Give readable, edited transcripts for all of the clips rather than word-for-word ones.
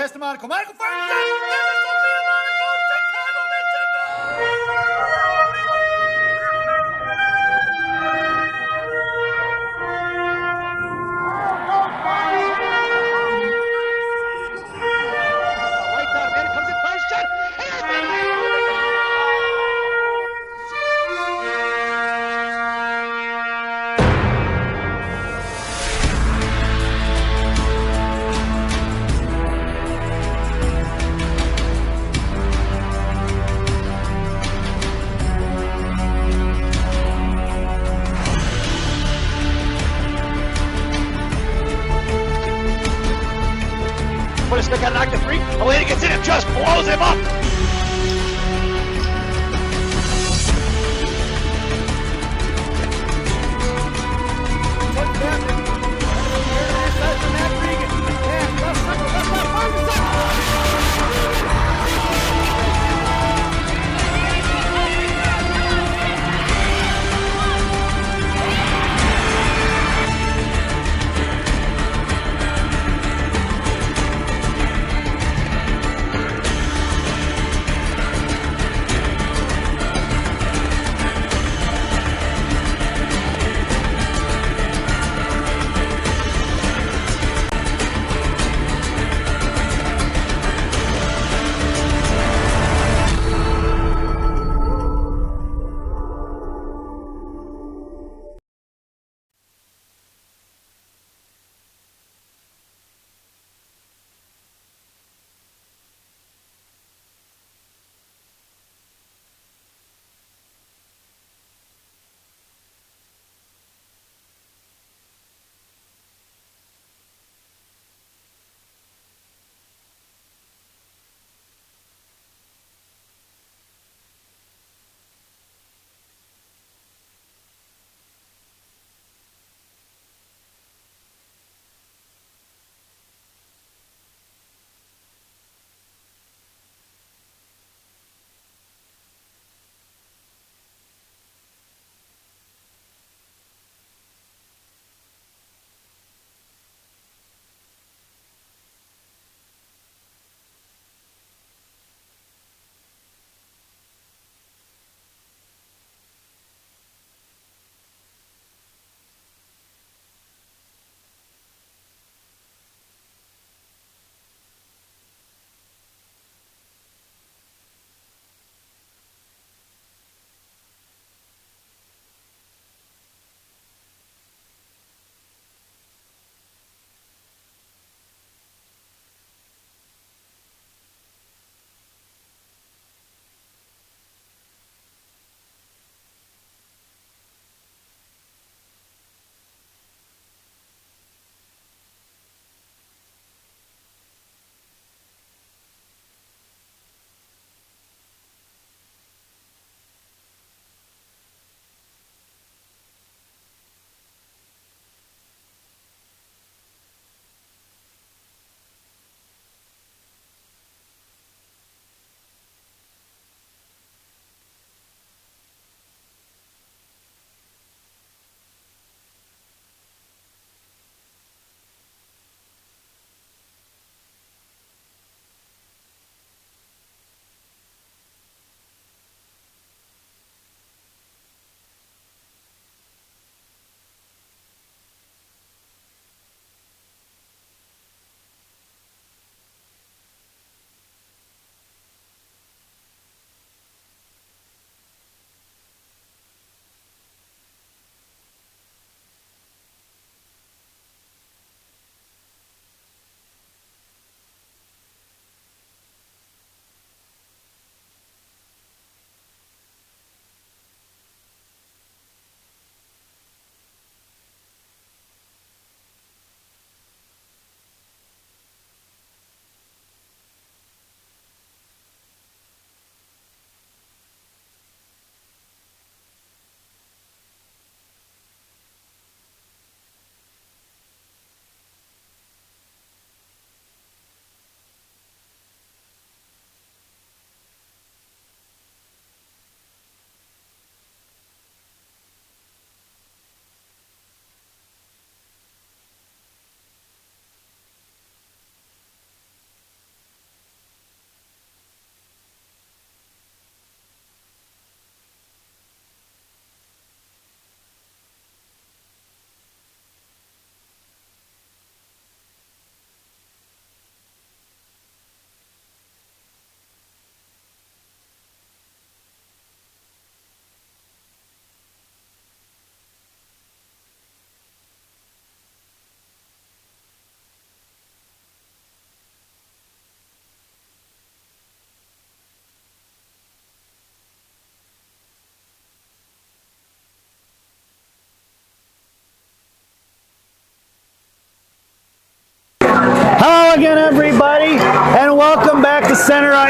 pass to Monaco. Monaco fires a shot. Never Sophia Monaco. Chicago, Right down, man. It comes in first shot. Smith got knocked to three. Elena gets in and just blows him up.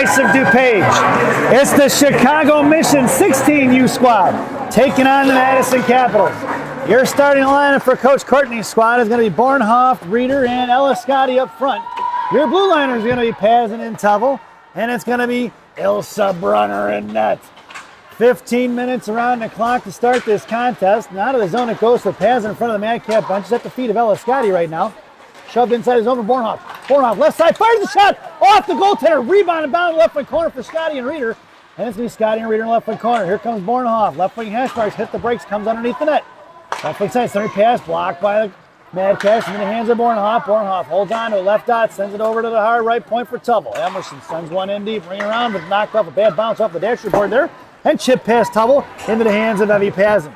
Knights of DuPage. It's the Chicago Mission 16U squad taking on the Madison Capitals. Your starting lineup for Coach Courtney's squad is going to be Bornhoff, Reeder, and Ellis Scotty up front. Your blue liner is going to be Pazin and Tevel, and it's going to be Ilsa Brunner in net. 15 minutes around the clock to start this contest. And out of the zone it goes for Pazin in front of the Madcap bench. He's at the feet of Ellis Scotty right now. Shoved inside his own for Bornhoff. Bornhoff, left side, fires the shot off the goaltender. Rebound and bound left wing corner for Scotty and Reeder. And it's going to be Scotty and Reeder in left wing corner. Here comes Bornhoff. Left wing hash marks, hit the brakes, comes underneath the net. Left wing side, center pass, blocked by the Madcaps into the hands of Bornhoff. Bornhoff holds on to a left dot, sends it over to the hard right point for Tevel. Emerson sends one in deep, ring around, but knocked off a bad bounce off the dashboard there. And chip past Tevel into the hands of Evie Pazin.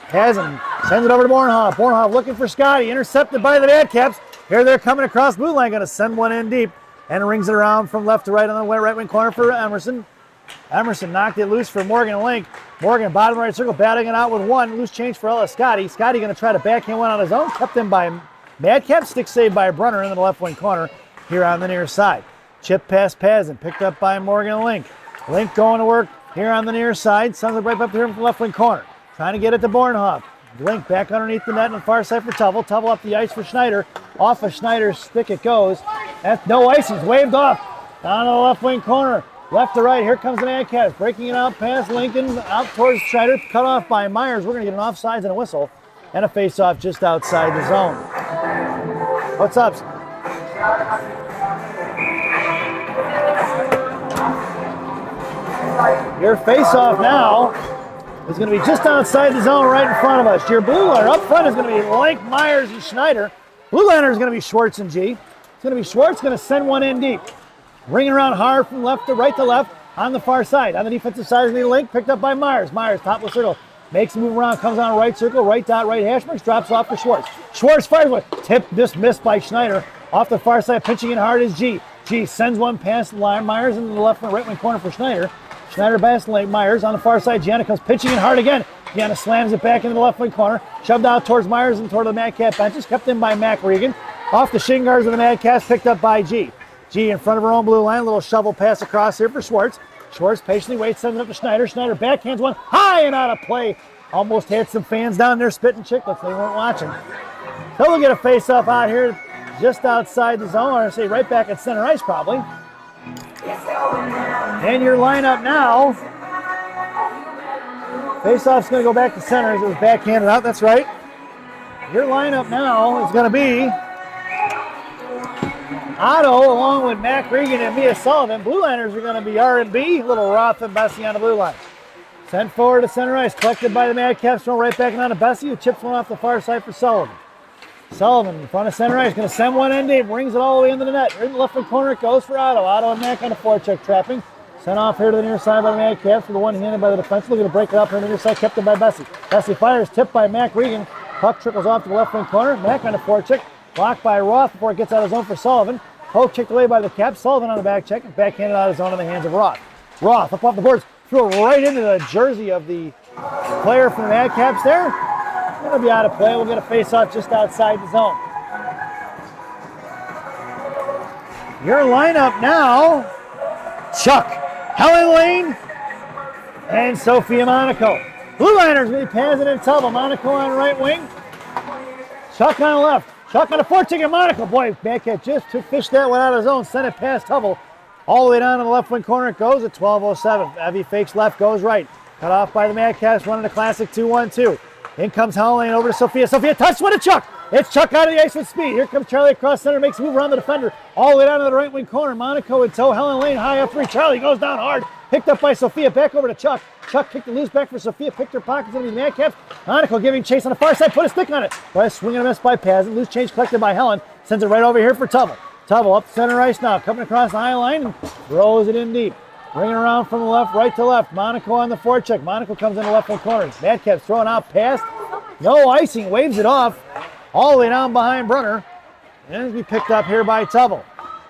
Pazin sends it over to Bornhoff. Bornhoff looking for Scotty, intercepted by the Madcaps. Here they're coming across blue line, going to send one in deep and rings it around from left to right on the right wing corner for Emerson. Emerson knocked it loose for Morgan Link. Morgan, bottom right circle, batting it out with one. Loose change for Ellis Scotty. Scotty going to try to backhand one on his own. Kept in by Madcap. Stick saved by Brunner into the left wing corner here on the near side. Chip past Pazin, picked up by Morgan Link. Link going to work here on the near side. Sends it right up here from the left wing corner. Trying to get it to Bornhoff. Link back underneath the net on the far side for Tevel. Tevel up the ice for Schneider. Off of Schneider's stick it goes. That's no ice. He's waved off. Down to the left wing corner. Left to right. Here comes the Madcaps. Breaking it out past Lincoln. Out towards Schneider. Cut off by Myers. We're going to get an offsides and a whistle. And a face-off just outside the zone. What's up? Your face-off now is going to be just outside the zone right in front of us. Your blue liner up front is going to be Link, Myers, and Schneider. Blue liner is going to be Schwartz and G. It's going to be Schwartz going to send one in deep. Ringing around hard from left to right on the far side. On the defensive side is going to be Link, picked up by Myers. Myers, top of the circle, makes a move around, comes on right circle, right dot, right hash marks, drops off for Schwartz. Schwartz fires one. Tip just missed by Schneider. Off the far side, pitching in hard is G. G sends one past the line. Myers into the left and right wing corner for Schneider. Schneider past Myers on the far side. Gianna comes pitching in hard again. Gianna slams it back into the left wing corner. Shoved out towards Myers and toward the Madcap benches. Kept in by Mac Regan. Off the shin guards of the Madcaps, picked up by G. G in front of her own blue line. Little shovel pass across here for Schwartz. Schwartz patiently waits, sends it up to Schneider. Schneider backhands one high and out of play. Almost had some fans down there spitting chicklets. They weren't watching. So we'll get a face-off out here just outside the zone, or say right back at center ice probably. And your lineup now, face-off's going to go back to center as it was backhanded out. That's right. Your lineup now is going to be Otto along with Mac Regan and Mia Sullivan. Blue liners are going to be R&B, little Roth and Bessie on the blue line. Sent forward to center ice, collected by the Madcaps, thrown right back down to Bessie, who chips one off the far side for Sullivan. Sullivan in front of center ice, going to send one in deep, brings it all the way into the net. In the left wing corner it goes for Otto. Otto and Mac on the forecheck trapping. Sent off here to the near side by the Madcaps for the one-handed by the defense. Looking to break it up here on the near side, kept it by Bessie. Bessie fires, tipped by Mac Regan. Puck trickles off to the left wing corner. Mac on the forecheck, blocked by Roth before it gets out of zone for Sullivan. Poke checked away by the Caps. Sullivan on the back check, backhanded out of zone in the hands of Roth. Roth up off the boards, threw it right into the jersey of the player from the Madcaps there. It'll be out of play. We'll get a face-off just outside the zone. Your lineup now, Chuck, Helen Lane, and Sophia Monaco. Blue liners will be Pazin and Tevel. Monaco on right wing. Chuck on the left. Chuck on the forecheck of Monaco. Boy, Madcap just fished that one out of his own. Sent it past Tevel. All the way down to the left wing corner it goes at 12:07. Evie fakes left, goes right. Cut off by the Madcaps, running a classic 2-1-2. In comes Helen Lane over to Sophia. Sophia touched one to Chuck. It's Chuck out of the ice with speed. Here comes Charlie across center, makes a move around the defender. All the way down to the right wing corner. Monaco in tow. Helen Lane high up three. Charlie goes down hard. Picked up by Sophia. Back over to Chuck. Chuck kicked it loose back for Sophia. Picked her pockets into the Madcaps. Monaco giving chase on the far side. Put a stick on it. But a swing and a miss by Pazin. Loose change collected by Helen. Sends it right over here for Tevel. Tevel up center ice now. Coming across the high line and throws it in deep. Bringing around from the left, right to left. Monaco on the forecheck. Monaco comes in the left wing corner. Madcaps throwing out past. No icing. Waves it off. All the way down behind Brunner. And it'll be picked up here by Tevel.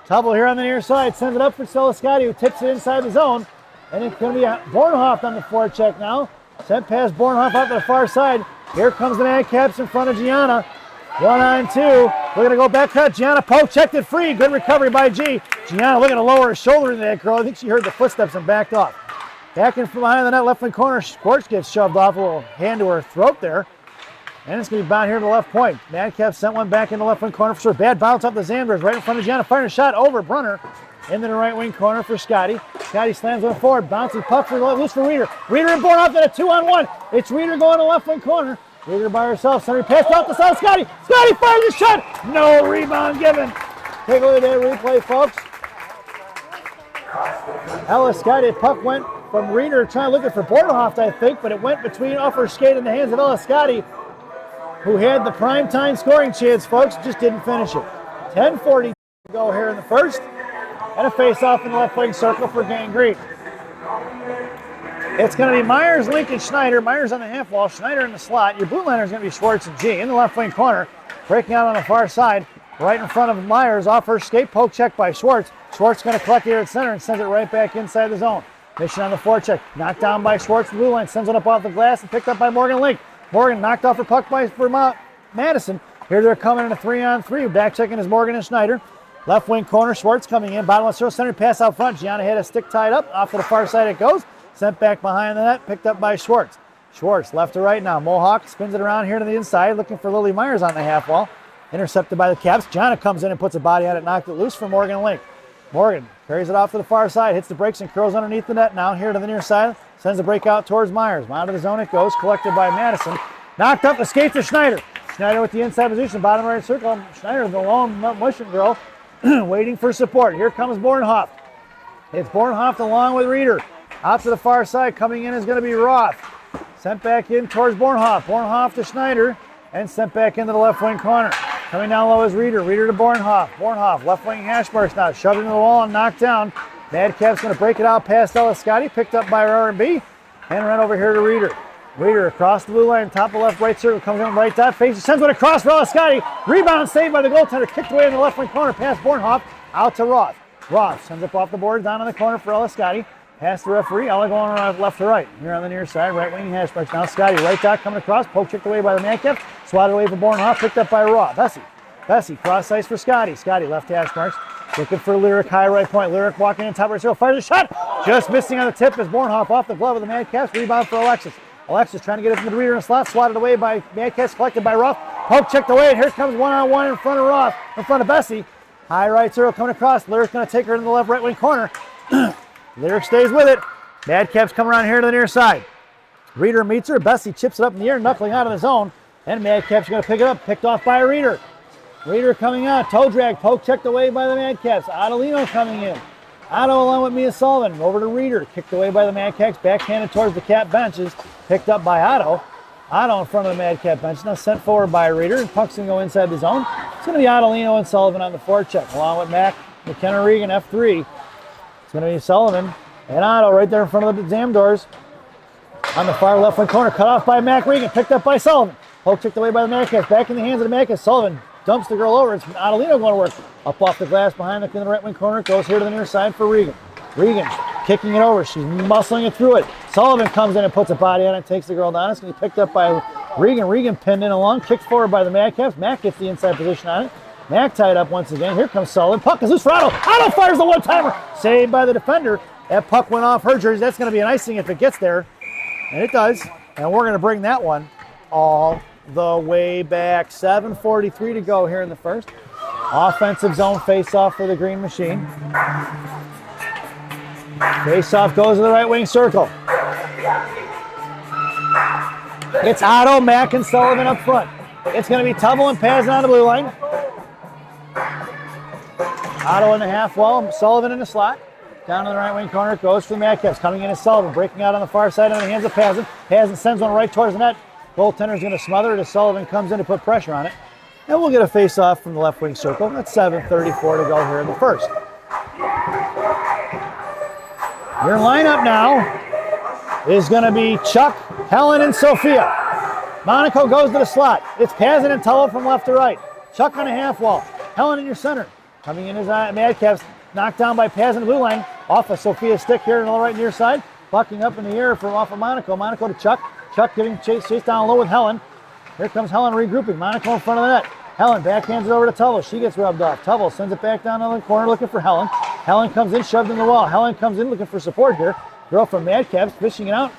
Tevel here on the near side. Sends it up for Stella Scotty, who tips it inside the zone. And it's going to be Bornhoff on the forecheck now. Sent past Bornhoff out to the far side. Here comes the Madcaps in front of Gianna. 1-on-2. We're going to go back cut. Gianna poke checked it free. Good recovery by G. Gianna looking to lower her shoulder into that girl. I think she heard the footsteps and backed off. Back in from behind the net, left wing corner. Schwartz gets shoved off, a little hand to her throat there. And it's going to be bound here to the left point. Madcap sent one back into left wing corner for sure. Bad bounce off the Zanders right in front of Gianna. Firing a shot over Brunner into the right wing corner for Scotty. Scotty slams one forward. Bounces puck for loose for Reeder. Reeder and Bornoff in a 2-on-1. It's Reeder going to left wing corner. Reeder by herself. Center pass out the side. Scotty. Scotty fires a shot. No rebound given. Take a look at that replay, folks. Ella Scotty. Puck went from Reeder trying to look for Bornoff, I think, but it went between off her skate in the hands of Ella Scotty, who had the primetime scoring chance, folks, just didn't finish it. 10:40 to go here in the first, and a face-off in the left wing circle for Gangrene. It's going to be Myers, Lincoln, Schneider. Myers on the half wall, Schneider in the slot. Your blue liner is going to be Schwartz and G in the left wing corner, breaking out on the far side, right in front of Myers, off her skate, poke check by Schwartz. Schwartz going to collect here at center and sends it right back inside the zone. Mission on the forecheck, knocked down by Schwartz, blue line, sends it up off the glass and picked up by Morgan Link. Morgan knocked off her puck by Madison. Here they're coming in a 3-on-3. Back checking is Morgan and Schneider. Left wing corner, Schwartz coming in. Bottom left circle, center pass out front. Gianna had a stick tied up. Off to the far side it goes. Sent back behind the net, picked up by Schwartz. Schwartz left to right now. Mohawk spins it around here to the inside, looking for Lily Myers on the half wall. Intercepted by the Caps. Gianna comes in and puts a body on it, knocked it loose for Morgan Link. Morgan carries it off to the far side, hits the brakes and curls underneath the net. Now here to the near side, sends the break out towards Myers. Out of the zone it goes, collected by Madison. Knocked up the skate to Schneider. Schneider with the inside position, bottom right circle. Schneider, the lone motion girl, waiting for support. Here comes Bornhoff. It's Bornhoff along with Reeder. Out to the far side, coming in is going to be Roth. Sent back in towards Bornhoff. Bornhoff to Schneider, and sent back into the left wing corner. Coming down low is Reeder. Reeder to Bornhoff. Bornhoff, left wing hash marks now, shoved into the wall and knocked down. Madcap's going to break it out past Ella Scotty, picked up by R&B, and run over here to Reeder. Reeder across the blue line, top of left, right circle, comes in right dot, faces, sends one across for Ella Scotty. Rebound saved by the goaltender, kicked away in the left wing corner, past Bornhoff, out to Roth. Roth sends up off the board, down in the corner for Ella Scotty. Past the referee, Ella going around left to right. Here on the near side, right wing hash marks. Now Scotty, right dot coming across, poke checked away by the Madcaps, swatted away from Bornhoff, picked up by Roth. Bessie, cross ice for Scotty. Scotty, left hash marks. Looking for Lyric, high right point. Lyric walking in top right circle, fires a shot. Just missing on the tip as Bornhoff off the glove of the Madcaps. Rebound for Alexis. Alexis trying to get it from the Reeder in the slot, swatted away by Madcaps, collected by Roth. Poke checked away, and here comes 1-on-1 in front of Roth, in front of Bessie. High right circle coming across. Lyric's going to take her in the left right wing corner. Lyric stays with it. Madcaps come around here to the near side. Reeder meets her. Bessie chips it up in the air, knuckling out of the zone. And Madcaps going to pick it up, picked off by Reeder. Reeder coming out, toe drag, poke checked away by the Madcaps. Adelino coming in. Otto along with Mia Sullivan, over to Reeder, kicked away by the Madcaps, backhanded towards the Cap benches, picked up by Otto. Otto in front of the Madcap bench, now sent forward by Reeder, and puck's going to go inside the zone. It's going to be Adelino and Sullivan on the forecheck, along with Mac, McKenna Regan, F3. It's going to be Sullivan and Otto right there in front of the exam doors. On the far left wing corner, cut off by Mac Regan, picked up by Sullivan. Poke checked away by the Madcaps, back in the hands of the Madcaps. Sullivan dumps the girl over. It's Adelino going to work. Up off the glass behind the right wing corner. Goes here to the near side for Regan. Regan kicking it over. She's muscling it through it. Sullivan comes in and puts a body on it. Takes the girl down. It's going to be picked up by Regan. Regan pinned in along. Kicked forward by the Madcaps. Mac gets the inside position on it. Mac tied up once again. Here comes Sullivan. Puck is loose for Otto. Otto fires the one-timer. Saved by the defender. That puck went off her jersey. That's going to be an icing if it gets there. And it does. And we're going to bring that one all the way back. 7:43 to go here in the first. Offensive zone face-off for the Green Machine. Face-off goes to the right wing circle. It's Otto, Mack, and Sullivan up front. It's going to be Tubble and Pazin on the blue line. Otto in the half wall, Sullivan in the slot. Down to the right wing corner, goes for the Madcaps. Coming in is Sullivan, breaking out on the far side on the hands of Pazin. Pazin sends one right towards the net. Goaltender's going to smother it as Sullivan comes in to put pressure on it. And we'll get a face-off from the left wing circle. That's 7:34 to go here in the first. Your lineup now is going to be Chuck, Helen, and Sophia. Monaco goes to the slot. It's Pazin and Tullo from left to right. Chuck on a half wall. Helen in your center. Coming in is Madcaps. Knocked down by Pazin blue line. Off of Sophia's stick here on the right near side. Bucking up in the air from off of Monaco. Monaco to Chuck. Chuck giving chase down low with Helen. Here comes Helen regrouping. Monaco in front of the net. Helen backhands it over to Tubble. She gets rubbed off. Tubble sends it back down to the corner looking for Helen. Helen comes in, shoved in the wall. Helen comes in looking for support here. Girl from Madcaps fishing it out.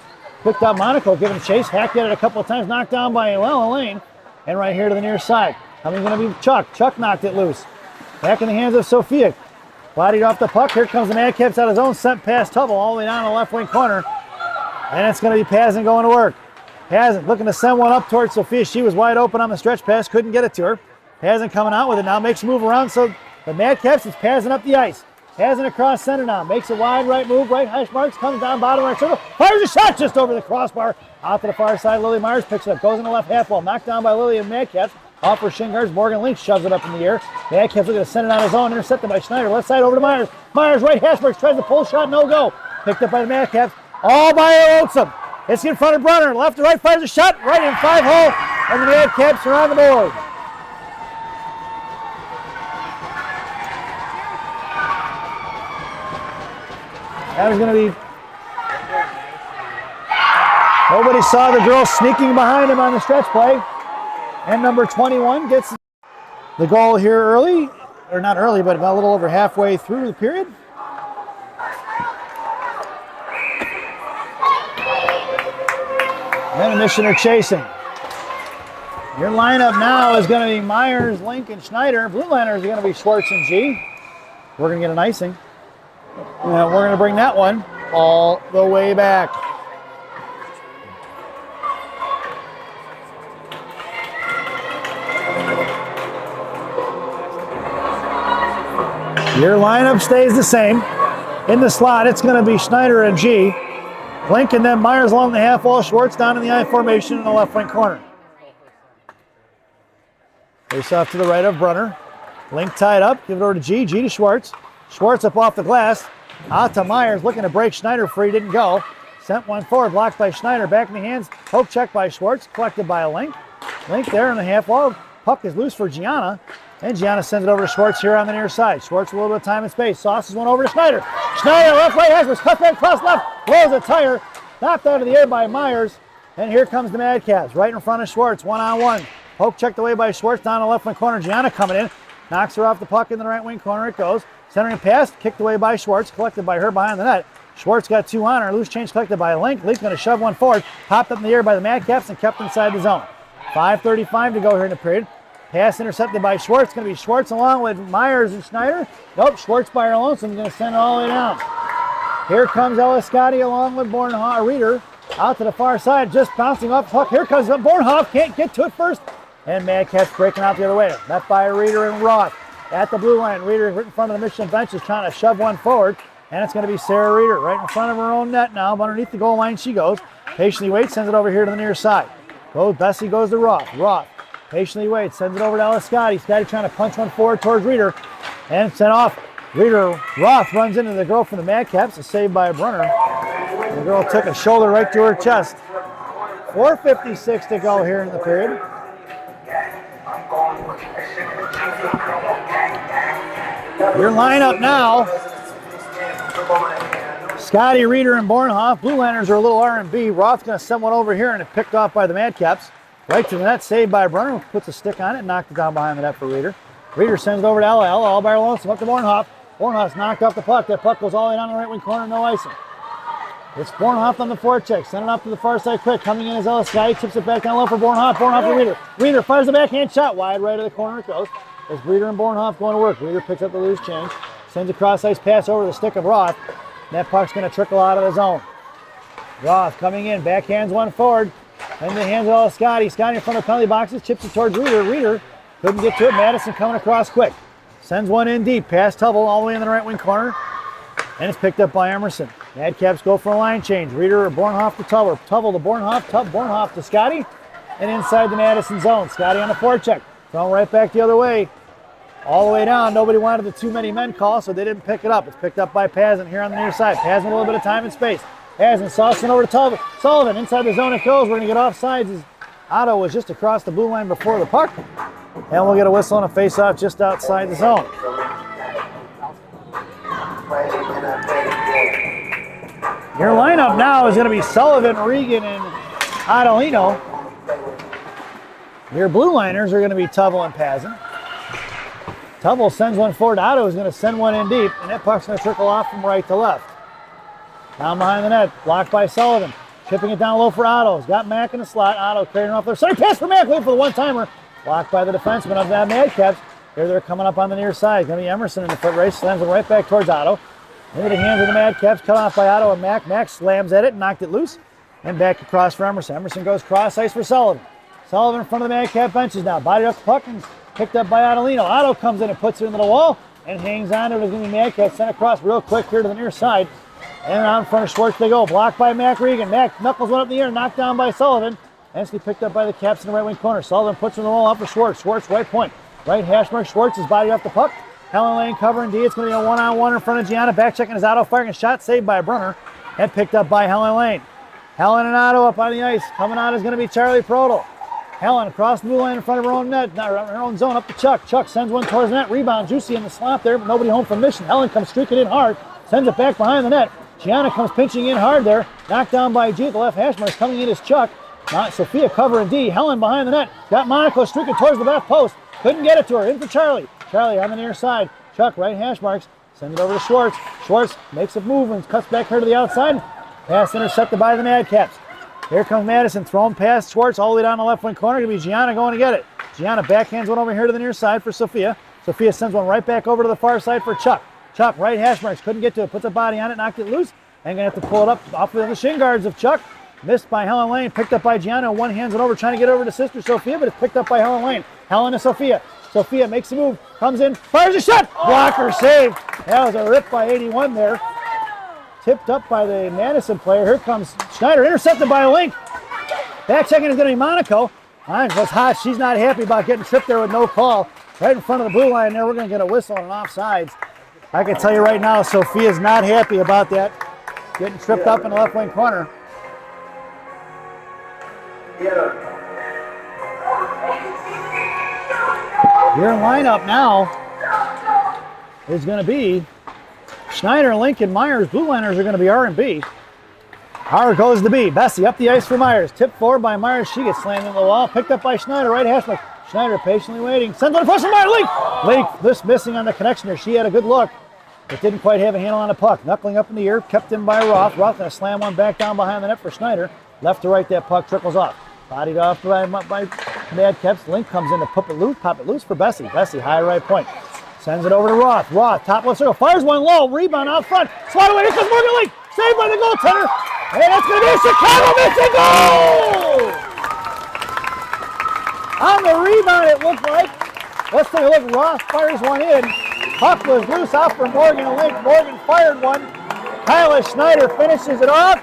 Picked up Monaco, giving chase. Hacked at it a couple of times, knocked down by Elaine. And right here to the near side. Coming going to be Chuck. Chuck knocked it loose. Back in the hands of Sophia. Bodied off the puck. Here comes the Madcaps out of zone. Sent past Tubble all the way down the left wing corner. And it's going to be Pazin going to work. Pazin looking to send one up towards Sophia. She was wide open on the stretch pass. Couldn't get it to her. Pazin coming out with it now. Makes a move around. So the Madcaps is Pazin up the ice. Pazin across center now. Makes a wide right move. Right hash marks. Comes down bottom right circle. Fires a shot just over the crossbar. Out to the far side. Lily Myers picks it up. Goes in the left half wall. Knocked down by Lily and Madcaps. Off for shin guards. Morgan Link shoves it up in the air. Madcaps looking to send it on his own. Intercepted by Schneider. Left side over to Myers. Myers right hash marks. Tries to pull shot. No go. Picked up by the Madcaps. All by Lonesome. It's in front of Brunner. Left to right, fires a shot. Right in 5-hole. And the Madcaps are on the board. That was going to be... Nobody saw the girl sneaking behind him on the stretch play. And number 21 gets the goal here early. Or not early, but about a little over halfway through the period. And Mission are chasing. Your lineup now is going to be Myers, Link, and Schneider. Blue liners are going to be Schwartz and G. We're going to get an icing. And we're going to bring that one all the way back. Your lineup stays the same. In the slot, it's going to be Schneider and G. Link and then Myers along the half wall, Schwartz down in the I formation in the left wing corner. Face off to the right of Brunner. Link tied up, give it over to G, G to Schwartz. Schwartz up off the glass, out to Myers, looking to break Schneider free, didn't go. Sent one forward, blocked by Schneider, back in the hands, poke check by Schwartz, collected by a Link. Link there in the half wall, puck is loose for Gianna, and Gianna sends it over to Schwartz here on the near side. Schwartz with a little bit of time and space, sauces one over to Schneider. Schneider, left, right, has was cut back, cross left, blows a tire, knocked out of the air by Myers, and here comes the Madcaps, right in front of Schwartz, one-on-one. Poke checked away by Schwartz down the left wing corner. Gianna coming in, knocks her off the puck in the right wing corner. It goes. Centering pass, kicked away by Schwartz, collected by her behind the net. Schwartz got two on her. Loose change collected by Link. Link's going to shove one forward. Popped up in the air by the Madcaps and kept inside the zone. 5:35 to go here in the period. Pass intercepted by Schwartz. Going to be Schwartz along with Myers and Schneider. Nope, Schwartz by her lonesome. Going to send it all the way down. Here comes Ellis Scotty along with Bornhoff. Reeder out to the far side, just bouncing off the puck. Here comes Bornhoff. Can't get to it first. And Madcaps breaking out the other way. Met by Reeder and Roth at the blue line. Reeder right in front of the Mission bench is trying to shove one forward. And it's going to be Sarah Reeder right in front of her own net now. Underneath the goal line she goes. Patiently waits, sends it over here to the near side. Bessie goes to Roth. Roth patiently waits, sends it over to Ellis Scotty. Scotty trying to punch one forward towards Reeder. And sent off. Reeder, Roth runs into the girl from the Madcaps. A save by Brunner. The girl took a shoulder right to her chest. 4:56 to go here in the period. Your lineup now. Scotty, Reeder, and Bornhoff. Blue Liners are a little R&B. Roth's going to send one over here and it's picked off by the Madcaps. Right to the net, saved by Brunner. Puts a stick on it and knocked it down behind the net for Reeder. Reeder sends it over to Ella. Ella all by her lonesome up to Bornhoff. Bornhoff's knocked off the puck. That puck goes all the way down the right wing corner, no icing. It's Bornhoff on the forecheck. Send it up to the far side quick. Coming in is Ellis Scotty. Tips it back down low for Bornhoff. Bornhoff for Reeder. Reeder fires the backhand shot. Wide right of the corner it goes. As Reeder and Bornhoff going to work. Reeder picks up the loose change. Sends a cross ice pass over the stick of Roth. That puck's going to trickle out of the zone. Roth coming in. Backhands one forward. And the hands of Ellis Scotty. Scotty in front of the penalty boxes. Chips it towards Reeder. Reeder couldn't get to it. Madison coming across quick. Sends one in deep. Past Tubble all the way in the right wing corner. And it's picked up by Emerson. Madcaps go for a line change. Reeder or Bornhoff to Tubble. Tubble to Bornhoff. Bornhoff to Scotty. And inside the Madison zone. Scotty on the forecheck. Thrown right back the other way. All the way down. Nobody wanted the too many men call, so they didn't pick it up. It's picked up by Pazin here on the near side. Pazin a little bit of time and space. Pazin saucing over to Sullivan. Inside the zone it goes. We're going to get offsides as Otto was just across the blue line before the puck. And we'll get a whistle and a face-off just outside the zone. Your lineup now is going to be Sullivan, Regan, and Adolino. Your blue liners are going to be Tubble and Pazin. Tubble sends one forward. Otto is going to send one in deep, and that puck's going to trickle off from right to left. Down behind the net, blocked by Sullivan. Chipping it down low for Otto. He's got Mack in the slot. Otto carrying off there. Center pass for Mack, looking for the one-timer. Blocked by the defenseman of the Madcaps. Here they're coming up on the near side. Going to be Emerson in the foot race. Slams it right back towards Otto. Into the hands of the Madcaps. Cut off by Otto and Mack. Mack slams at it, knocked it loose. And back across for Emerson. Emerson goes cross ice for Sullivan. Sullivan in front of the Madcap benches now. Body up the puck and picked up by Adelino. Otto comes in and puts it into the wall and hangs on to it. It's going to be Madcap sent across real quick here to the near side. And out in front of Schwartz they go. Blocked by Mac Regan. Mack knuckles one up in the air, knocked down by Sullivan. Nicely picked up by the Caps in the right wing corner. Sullivan puts it in the wall up for Schwartz. Schwartz right point. Right hash mark. Schwartz is body off the puck. Helen Lane covering D. It's going to be a one-on-one in front of Gianna. Back checking his Otto, firing a shot saved by Brunner. And picked up by Helen Lane. Helen and Otto up on the ice. Coming out is going to be Charlie Prodel. Helen across the blue line in front of her own net, her own zone, up to Chuck. Chuck sends one towards the net, rebound, Juicy in the slot there, but nobody home from mission. Helen comes streaking in hard, sends it back behind the net. Gianna comes pinching in hard there, knocked down by G. The left hash mark coming in is Chuck. Sophia covering D. Helen behind the net, got Monaco streaking towards the back post, couldn't get it to her, in for Charlie. Charlie on the near side, Chuck right hash marks, sends it over to Schwartz. Schwartz makes a move and cuts back her to the outside. Pass intercepted by the Madcaps. Here comes Madison, throwing past Schwartz all the way down the left wing corner. Going to be Gianna going to get it. Gianna backhands one over here to the near side for Sophia. Sophia sends one right back over to the far side for Chuck. Chuck, right hash marks, couldn't get to it, puts a body on it, knocked it loose. And going to have to pull it up off of the shin guards of Chuck. Missed by Helen Lane, picked up by Gianna. One hands it over, trying to get over to sister Sophia, but it's picked up by Helen Lane. Helen to Sophia. Sophia makes a move, comes in, fires a shot. Blocker saved. That was a rip by 81 there. Tipped up by the Madison player. Here comes Schneider, intercepted by a Link. Back checking is going to be Monaco. Mine was hot. She's not happy about getting tripped there with no call. Right in front of the blue line there. We're going to get a whistle and an offsides. I can tell you right now, Sophia's not happy about that. Getting tripped up in the left wing corner. Your lineup now is going to be Schneider, Lincoln, Myers. Blue liners are going to be R and B. R goes to B. Bessie up the ice for Myers. Tipped forward by Myers. She gets slammed into the wall. Picked up by Schneider. Right hash mark. Schneider patiently waiting. Sends one across from Myers. Link this missing on the connection there. She had a good look, but didn't quite have a handle on the puck. Knuckling up in the air. Kept in by Roth. Roth going to slam one back down behind the net for Schneider. Left to right, that puck trickles off. Bodied off by Madcaps. Link comes in to pop it loose for Bessie. Bessie, high right point. Sends it over to Roth. Roth, top left circle, fires one low, rebound out front. Slide away, here comes Morgan Link. Saved by the goaltender. And that's going to be a Chicago missing goal! On the rebound, it looked like. Let's take a look. Roth fires one in. Puck was loose out for Morgan Link. Morgan fired one. Kyla Schneider finishes it off.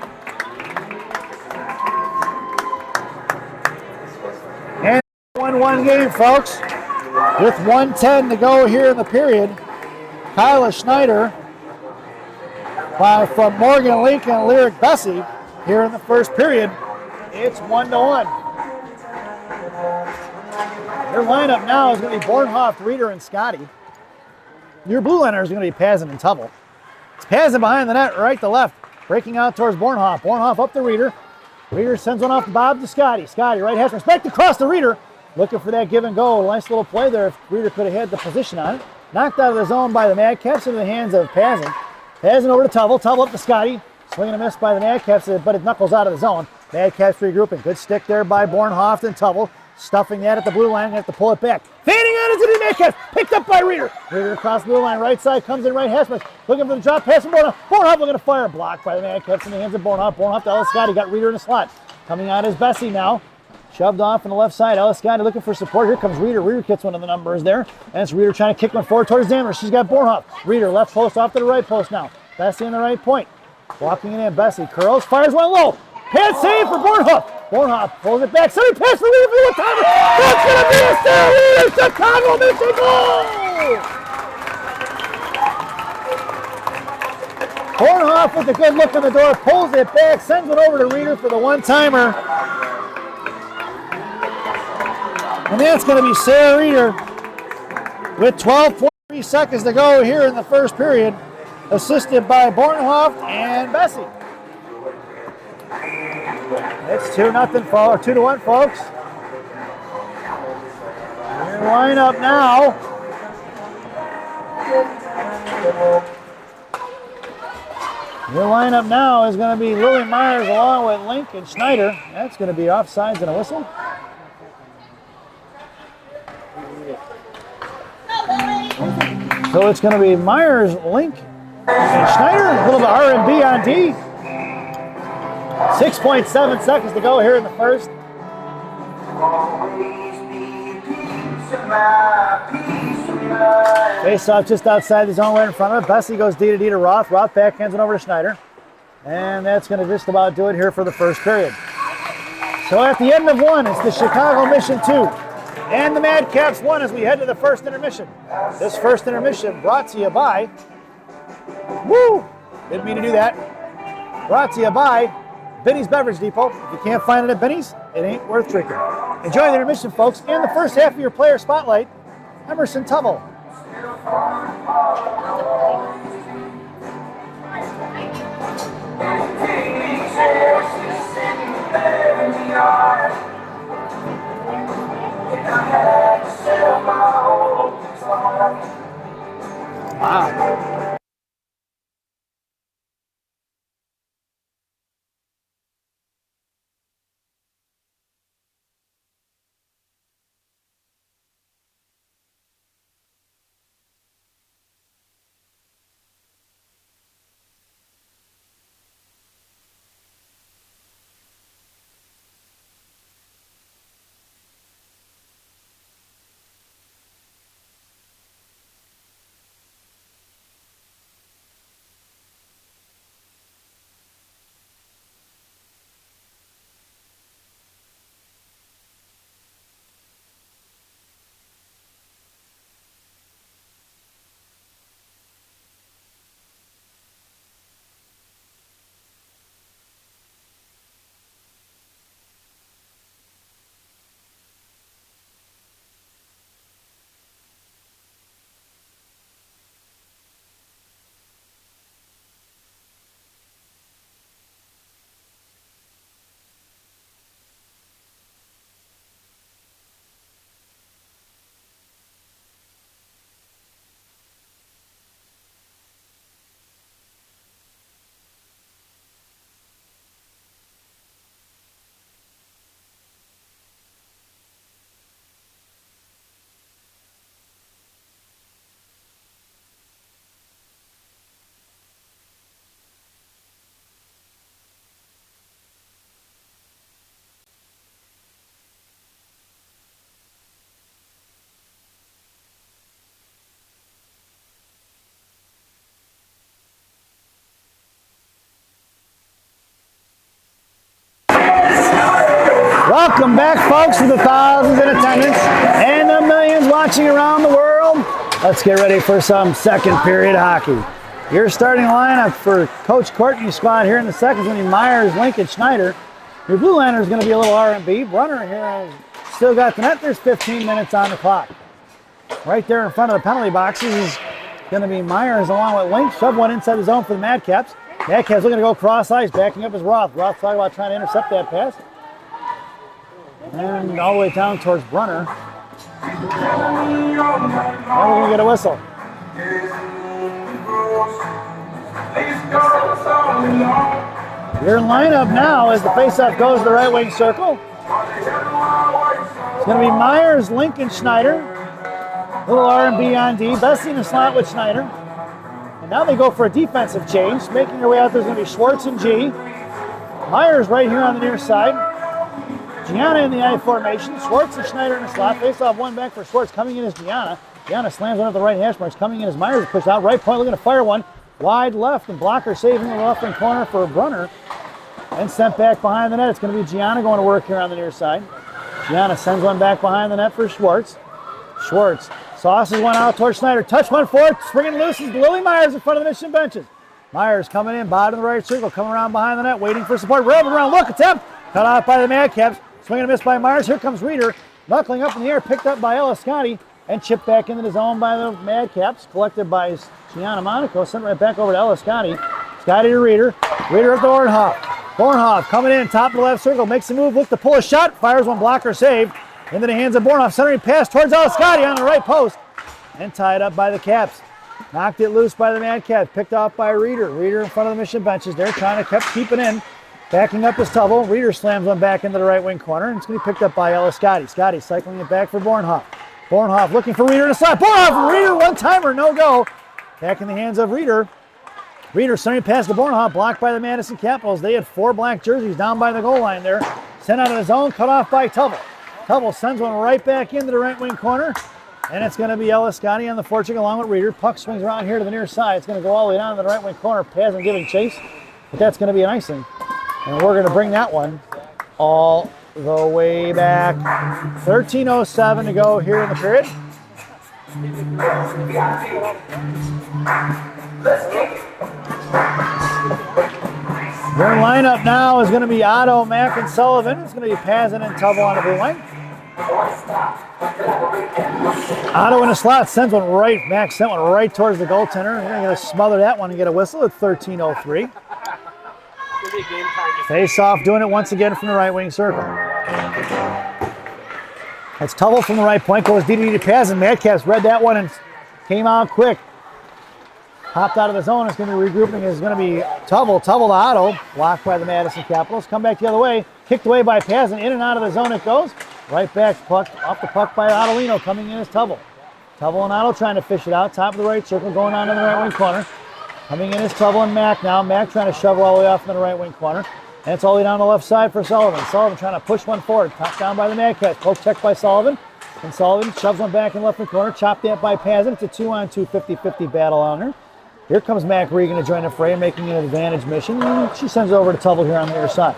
And 1-1 game, folks. With 1:10 to go here in the period, Kyla Schneider from Morgan Link and Lyric Bessie here in the first period. It's 1-1. Your lineup now is going to be Bornhoff, Reeder, and Scotty. Your blue liner is going to be Pazin and Tubble. It's Pazin behind the net, right to left, breaking out towards Bornhoff. Bornhoff up to Reeder. Reeder sends one off to Bob to Scotty. Scotty, right hash mark, back across to Reeder. Looking for that give and go. Nice little play there if Reeder could have had the position on it. Knocked out of the zone by the Madcaps into the hands of Pazin. Pazin over to Tubble. Tubble up to Scotty. Swing and a miss by the Madcaps, but it knuckles out of the zone. Madcaps regrouping. Good stick there by Bornhoff and Tubble. Stuffing that at the blue line. Have to pull it back. Fanning on into the Madcaps. Picked up by Reeder. Reeder across the blue line. Right side comes in right hash mark. Looking for the drop pass from Bornhoff. Bornhoff looking to fire. Blocked by the Madcaps in the hands of Bornhoff. Bornhoff to Ellis Scotty. Got Reeder in the slot. Coming out is Bessie now. Shoved off on the left side. Ellis Scotty looking for support. Here comes Reeder. Reeder gets one of the numbers there. And it's Reeder trying to kick one forward towards Zammer. She's got Bornhoff. Reeder left post off to the right post now. Bessie in the right point. Walking it in. Bessie curls. Fires one low. Hand save for Bornhoff. Bornhoff pulls it back. Center pass for Reeder for the one-timer. That's going to be a Sarah Reeder Chicago mission goal! Bornhoff with a good look in the door. Pulls it back. Sends it over to Reeder for the one-timer. And that's going to be Sarah Reeder with 12.3 seconds to go here in the first period, assisted by Bornhoff and Bessie. It's 2-1, folks. lineup now. Your lineup now is going to be Lily Myers along with Lincoln Schneider. That's going to be offsides and a whistle. So it's going to be Myers, Link, and Schneider. A little bit R&B on D. 6.7 seconds to go here in the first. Face off just outside the zone right in front of it. Bessie goes D to Roth. Roth backhands it over to Schneider. And that's going to just about do it here for the first period. So at the end of one, it's the Chicago Mission 2 and the Madcaps 1 as we head to the first intermission. This first intermission brought to you by, didn't mean to do that, brought to you by Benny's Beverage Depot. If you can't find it at Benny's, it ain't worth drinking. Enjoy the intermission, folks, and the first half of your player spotlight, Emerson Tubble. Wow. Welcome back, folks, to the thousands in attendance and the millions watching around the world. Let's get ready for some second period hockey. Your starting lineup for Coach Courtney's squad here in the second is going to be Myers, Lincoln, Schneider. Your blue liner is going to be a little R&B. Brunner here has still got the net. There's 15 minutes on the clock. Right there in front of the penalty boxes is going to be Myers along with Link. Shove one inside the zone for the Madcaps. Madcaps looking to go cross ice, backing up is Roth. Roth talking about trying to intercept that pass. And all the way down towards Brunner. And we're going to get a whistle. Your lineup now as the faceoff goes to the right wing circle. It's going to be Myers, Lincoln, Schneider. A little R&B on D. Bessie in the slot with Schneider. And now they go for a defensive change. Making their way out there is going to be Schwartz and G. Myers right here on the near side. Gianna in the I formation. Schwartz and Schneider in the slot. Face off one back for Schwartz. Coming in is Gianna. Gianna slams one at the right hash marks. Coming in is Myers. Pushed out right point. Looking to fire one. Wide left. And blocker saving the left wing corner for Brunner. And sent back behind the net. It's going to be Gianna going to work here on the near side. Gianna sends one back behind the net for Schwartz. Schwartz sauces one out towards Schneider. Touch one forward. Springing loose is Lily Myers in front of the Mission benches. Myers coming in. Bottom of the right circle. Coming around behind the net. Waiting for support. Rabbit around. Look. Attempt. Cut off by the Madcaps. Swing and a miss by Myers. Here comes Reeder. Knuckling up in the air. Picked up by Ella Scotty. And chipped back into the zone by the Madcaps. Collected by Gianna Monaco. Sent right back over to Ella Scotty. Scotty to Reeder. Reeder up to Ornhoff. Ornhoff coming in. Top of the left circle. Makes a move. Look to pull a shot. Fires one blocker save. Into the hands of Bornhoff. Centering pass towards Eliscotti on the right post. And tied up by the Caps. Knocked it loose by the Madcaps. Picked off by Reeder. Reeder in front of the Mission benches. They're trying to keep it in. Backing up is Tubble. Reeder slams one back into the right wing corner. And it's going to be picked up by Eliscotti. Scotty cycling it back for Bornhoff. Bornhoff looking for Reeder in the slot. Bornhoff and Reeder, one-timer, no go. Back in the hands of Reeder. Reeder sending pass to Bornhoff, blocked by the Madison Capitals. They had 4 black jerseys down by the goal line there. Sent out of the zone, cut off by Tubble. Tubble sends one right back into the right wing corner. And it's going to be Eliscotti on the forecheck along with Reeder. Puck swings around here to the near side. It's going to go all the way down to the right wing corner. Pazin giving chase. But that's going to be an icing. And we're going to bring that one all the way back. 13:07 to go here in the period. Their lineup now is going to be Otto, Mack, and Sullivan. It's going to be Pazin and Tubble on the blue line. Otto in the slot sends one right. Mack sent one right towards the goaltender. They're going to smother that one and get a whistle at 13:03. Face off, doing it once again from the right wing circle. That's Tubble from the right point, goes DD to Pazin. Madcaps read that one and came out quick. Popped out of the zone. It's going to be regrouping. It's going to be Tubble to Otto. Blocked by the Madison Capitals. Come back the other way. Kicked away by Pazin. In and out of the zone it goes. Right back, puck off the puck by Ottolino. Coming in is Tubble. Tubble and Otto trying to fish it out. Top of the right circle, going on in the right wing corner. Coming in is Tubble and Mack now. Mack trying to shovel all the way off in the right wing corner. And it's all the way down the left side for Sullivan. Sullivan trying to push one forward. Top down by the Madcats. Poke check by Sullivan. And Sullivan shoves one back in left wing corner. Chopped that by Pazin. It's a 2-on-2 50-50 battle on her. Here comes Mac Regan to join the fray, making an advantage mission. And she sends it over to Tubble here on the other side.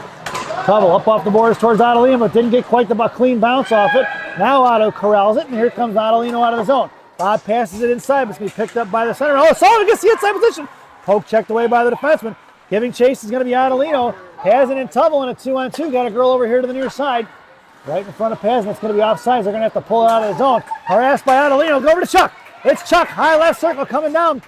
Tubble up off the boards towards Ottolino, but didn't get quite the clean bounce off it. Now Otto corrals it, and here comes Ottolino out of the zone. Bob passes it inside, but it's going to be picked up by the center. Oh, Sullivan gets the inside position. Poke checked away by the defenseman. Giving chase is going to be Ottolino. Pazin and Tubble in a 2-on-2. Got a girl over here to the near side. Right in front of Pazin. It's going to be offsides. They're going to have to pull it out of the zone. Harassed by Ottolino. Go over to Chuck. It's Chuck. High left circle coming down.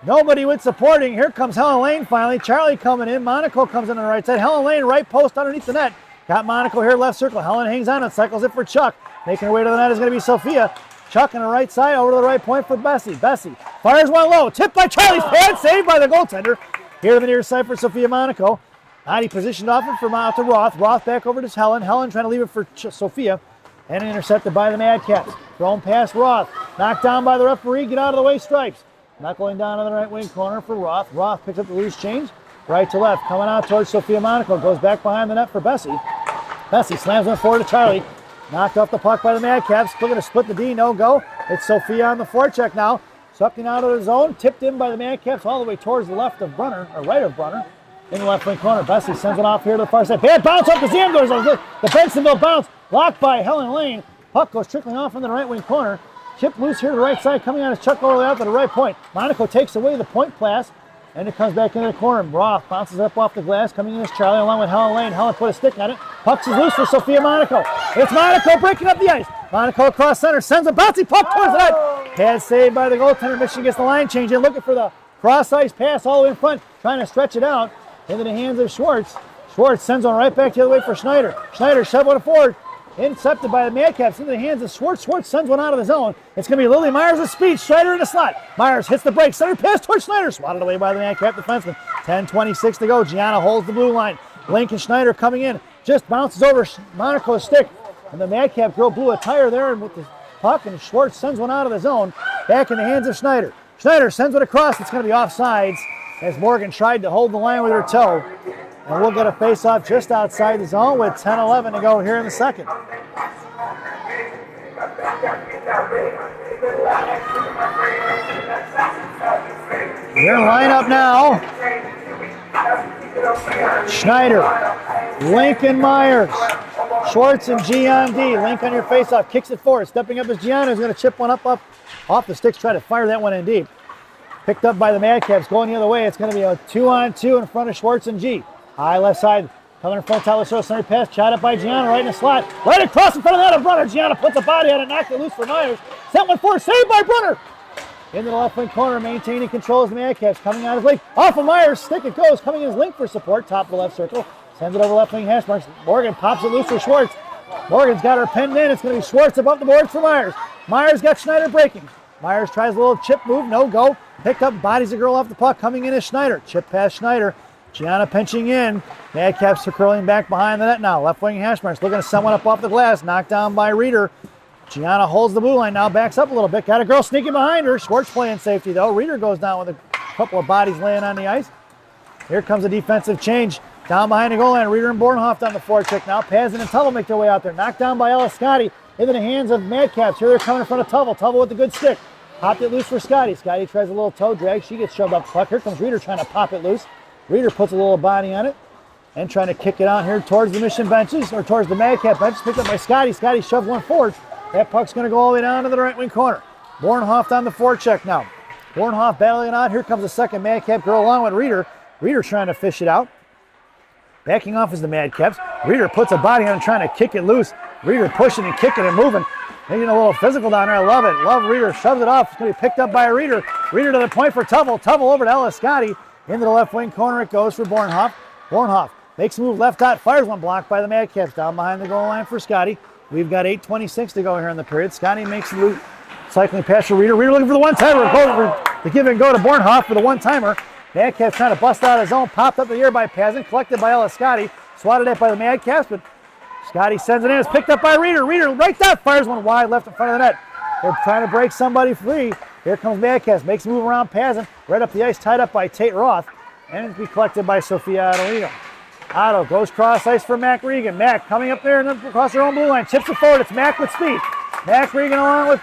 Nobody with supporting. Here comes Helen Lane finally. Charlie coming in. Monaco comes in on the right side. Helen Lane right post underneath the net. Got Monaco here left circle. Helen hangs on and cycles it for Chuck. Making her way to the net is going to be Sophia. Chuck on the right side over to the right point for Bessie. Bessie fires one low. Tipped by Charlie's pad. Saved by the goaltender. Here to the near side for Sophia Monaco. Heidi positioned off it out to Roth. Roth back over to Helen. Helen trying to leave it for Sophia. And intercepted by the Madcaps. Thrown past Roth. Knocked down by the referee. Get out of the way, Stripes. Knuckling down to the right wing corner for Roth. Roth picks up the loose change. Right to left. Coming out towards Sophia Monaco. Goes back behind the net for Bessie. Bessie slams one forward to Charlie. Knocked off the puck by the Madcaps. Looking to split the D. No go. It's Sophia on the forecheck now. Sucking out of the zone. Tipped in by the Madcaps all the way towards the left of Brunner. Or right of Brunner. In the left wing corner. Bessie sends it off here to the far side. Bad bounce off the Zamdors. The Bensonville bounce. Blocked by Helen Lane. Puck goes trickling off in the right wing corner. Chip loose here to the right side, coming out as Chuck all the way out to the right point. Monaco takes away the point pass, and it comes back into the corner. Roth bounces up off the glass, coming in as Charlie along with Helen Lane. Helen put a stick on it. Puck is loose for Sophia Monaco. It's Monaco breaking up the ice. Monaco across center, sends a bouncy puck towards the net. Pad saved by the goaltender. Michigan gets the line change in, looking for the cross ice pass all the way in front, trying to stretch it out into the hands of Schwartz. Schwartz sends one right back the other way for Schneider. Schneider shoved one forward. Intercepted by the Madcaps into the hands of Schwartz. Schwartz sends one out of the zone. It's going to be Lily Myers with speed. Schneider in the slot. Myers hits the break. Center pass towards Schneider. Swatted away by the Madcap defenseman. 10:26 to go. Gianna holds the blue line. Lincoln Schneider coming in. Just bounces over Monaco's stick. And the Madcap girl blew a tire there with the puck. And Schwartz sends one out of the zone. Back in the hands of Schneider. Schneider sends it across. It's going to be offsides as Morgan tried to hold the line with her toe. And we'll get a face-off just outside the zone with 10:11 to go here in the second. Your lineup now. Schneider, Lincoln Myers, Schwartz and G on D. Link on your face-off, kicks it forward. Stepping up is Gianna, who's going to chip one up off the sticks, try to fire that one in deep. Picked up by the Madcaps, going the other way. It's going to be a 2-on-2 in front of Schwartz and G. High left side, coming in front of Tyler Stroh, center pass, shot up by Gianna right in the slot. Right across in front of that of Brunner. Gianna puts a body on it, knocked it loose for Myers. Sent one forward, saved by Brunner. Into the left wing corner, maintaining control as the Madcaps. Coming out of Link, off of Myers, stick it goes. Coming in as Link for support, top of the left circle. Sends it over left wing hash marks. Morgan pops it loose for Schwartz. Morgan's got her pinned in. It's going to be Schwartz above the boards for Myers. Myers got Schneider breaking. Myers tries a little chip move, no go. Picked up, bodies the girl off the puck, coming in is Schneider. Chip past Schneider. Gianna pinching in. Madcaps are curling back behind the net now. Left wing hash marks looking to someone up off the glass. Knocked down by Reeder. Gianna holds the blue line now, backs up a little bit. Got a girl sneaking behind her. Schwartz playing safety though. Reeder goes down with a couple of bodies laying on the ice. Here comes a defensive change. Down behind the goal line. Reeder and Bornhoff on the forecheck now. Pazin and Tuttle make their way out there. Knocked down by Ellis Scotty into the hands of Madcaps. Here they're coming in front of Tuttle. Tuttle with the good stick. Popped it loose for Scotty. Scotty tries a little toe drag. She gets shoved up the puck. Here comes Reeder trying to pop it loose. Reeder puts a little body on it and trying to kick it out here towards the Mission benches or towards the Madcap benches. Picked up by Scotty. Scotty shoves one forward. That puck's going to go all the way down to the right wing corner. Bornhoff on the forecheck now. Bornhoff battling it out. Here comes the second Madcap girl along with Reeder. Reeder trying to fish it out. Backing off is the Madcaps. Reeder puts a body on it trying to kick it loose. Reeder pushing and kicking and moving. Making a little physical down there. I love it. Love Reeder. Shoves it off. It's going to be picked up by Reeder. Reeder to the point for Tuttle. Tuttle over to Ellis Scotty. Into the left wing corner it goes for Bornhoff. Bornhoff makes a move left dot. Fires one blocked by the Madcaps. Down behind the goal line for Scotty. We've got 8:26 to go here in the period. Scotty makes the move. Cycling past for Reeder. Reeder looking for the one-timer. Goes for the give and go to Bornhoff for the one-timer. Madcaps trying to bust out his own. Popped up in the air by Pazin. Collected by Ellis Scotty. Swatted at by the Madcaps, but Scotty sends it in. It's picked up by Reeder. Reeder right dot fires one wide left in front of the net. They're trying to break somebody free. Here comes Madcaps. Makes a move around Pazin. Right up the ice, tied up by Tate Roth. And it's be collected by Sophia Adelino. Otto goes cross ice for Mac Regan. Mac coming up there and across their own blue line. Chips it forward. It's Mac with speed. Mac Regan along with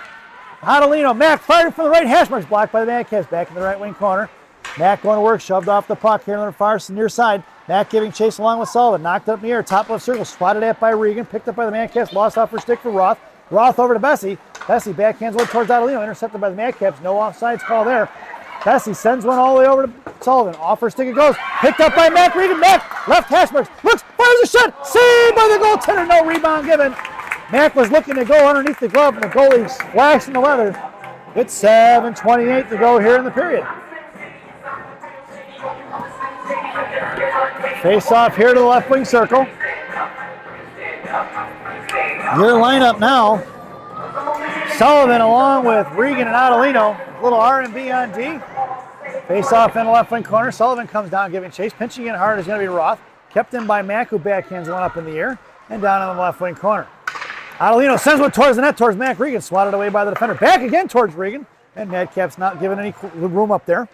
Adelino. Mac firing from the right hash marks. Blocked by the Madcaps. Back in the right wing corner. Mac going to work. Shoved off the puck here on the far near side. Mac giving chase along with Sullivan. Knocked up in the air. Top left circle. Swatted at by Regan. Picked up by the Madcaps. Lost off her stick for Roth. Roth over to Bessie. Bessie backhands one towards Adelino. Intercepted by the Madcaps. No offsides call there. Bessie sends one all the way over to Sullivan. Off her stick it goes. Picked up by Mac Regan. Mac left hash marks. Looks. Fires a shot. Saved by the goaltender. No rebound given. Mac was looking to go underneath the glove and the goalie splashed in the leather. It's 7:28 to go here in the period. Face off here to the left wing circle. Your lineup now. Sullivan along with Regan and Adelino. A little R&B on D. Face off in the left wing corner. Sullivan comes down giving chase. Pinching in hard is going to be Roth. Kept in by Mac who backhands one up in the air. And down in the left wing corner. Adelino sends one towards the net towards Mac Regan. Swatted away by the defender. Back again towards Regan. And Madcap's not giving any room up there.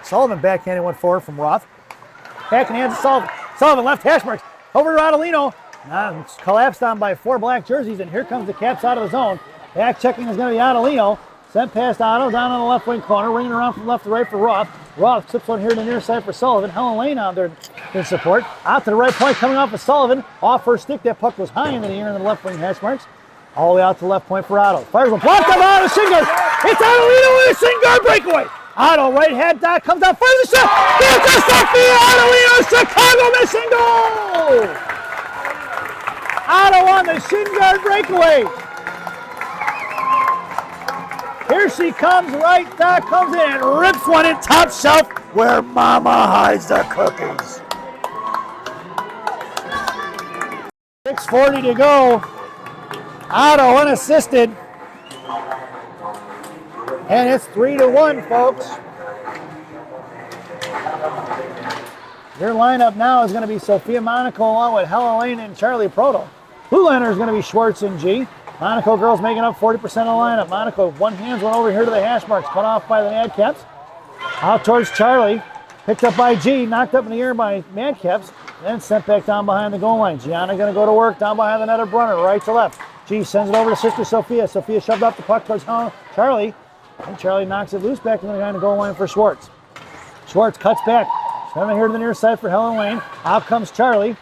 Sullivan backhanded one forward from Roth. Back in the hands of Sullivan. Sullivan left hash marks. Over to Adelino. Collapsed on by four black jerseys. And here comes the Caps out of the zone. Back checking is going to be Adelino. Sent past Otto down on the left wing corner. Ringing around from left to right for Roth. Roth slips one here to the near side for Sullivan. Helen Lane on there in support. Out to the right point coming off of Sullivan. Off her stick. That puck was high into the air in the left wing hash marks. All the way out to the left point for Otto. Fires one. Blocked up Otto. Shin guard. It's Adelino with a shin guard breakaway. Otto right hand dot comes out. Fires a shot. Gets a Sophia Adelino. Chicago mission goal. Otto on the shin guard breakaway. Here she comes, right dot comes in and rips one in top shelf where Mama hides the cookies. 6:40 to go. Otto unassisted. And it's 3-1, folks. Their lineup now is going to be Sophia Monaco along with Helen Lane and Charlie Proto. Blue liner is going to be Schwartz and G. Monaco girls making up 40% of the lineup. Monaco one hands one over here to the hash marks. Cut off by the Madcaps. Out towards Charlie. Picked up by G. Knocked up in the air by Madcaps. Then sent back down behind the goal line. Gianna going to go to work down behind the net of Brunner. Right to left. G sends it over to sister Sophia. Sophia shoved off the puck towards Charlie. And Charlie knocks it loose back behind the goal line for Schwartz. Schwartz cuts back. Sending here to the near side for Helen Lane. Out comes Charlie.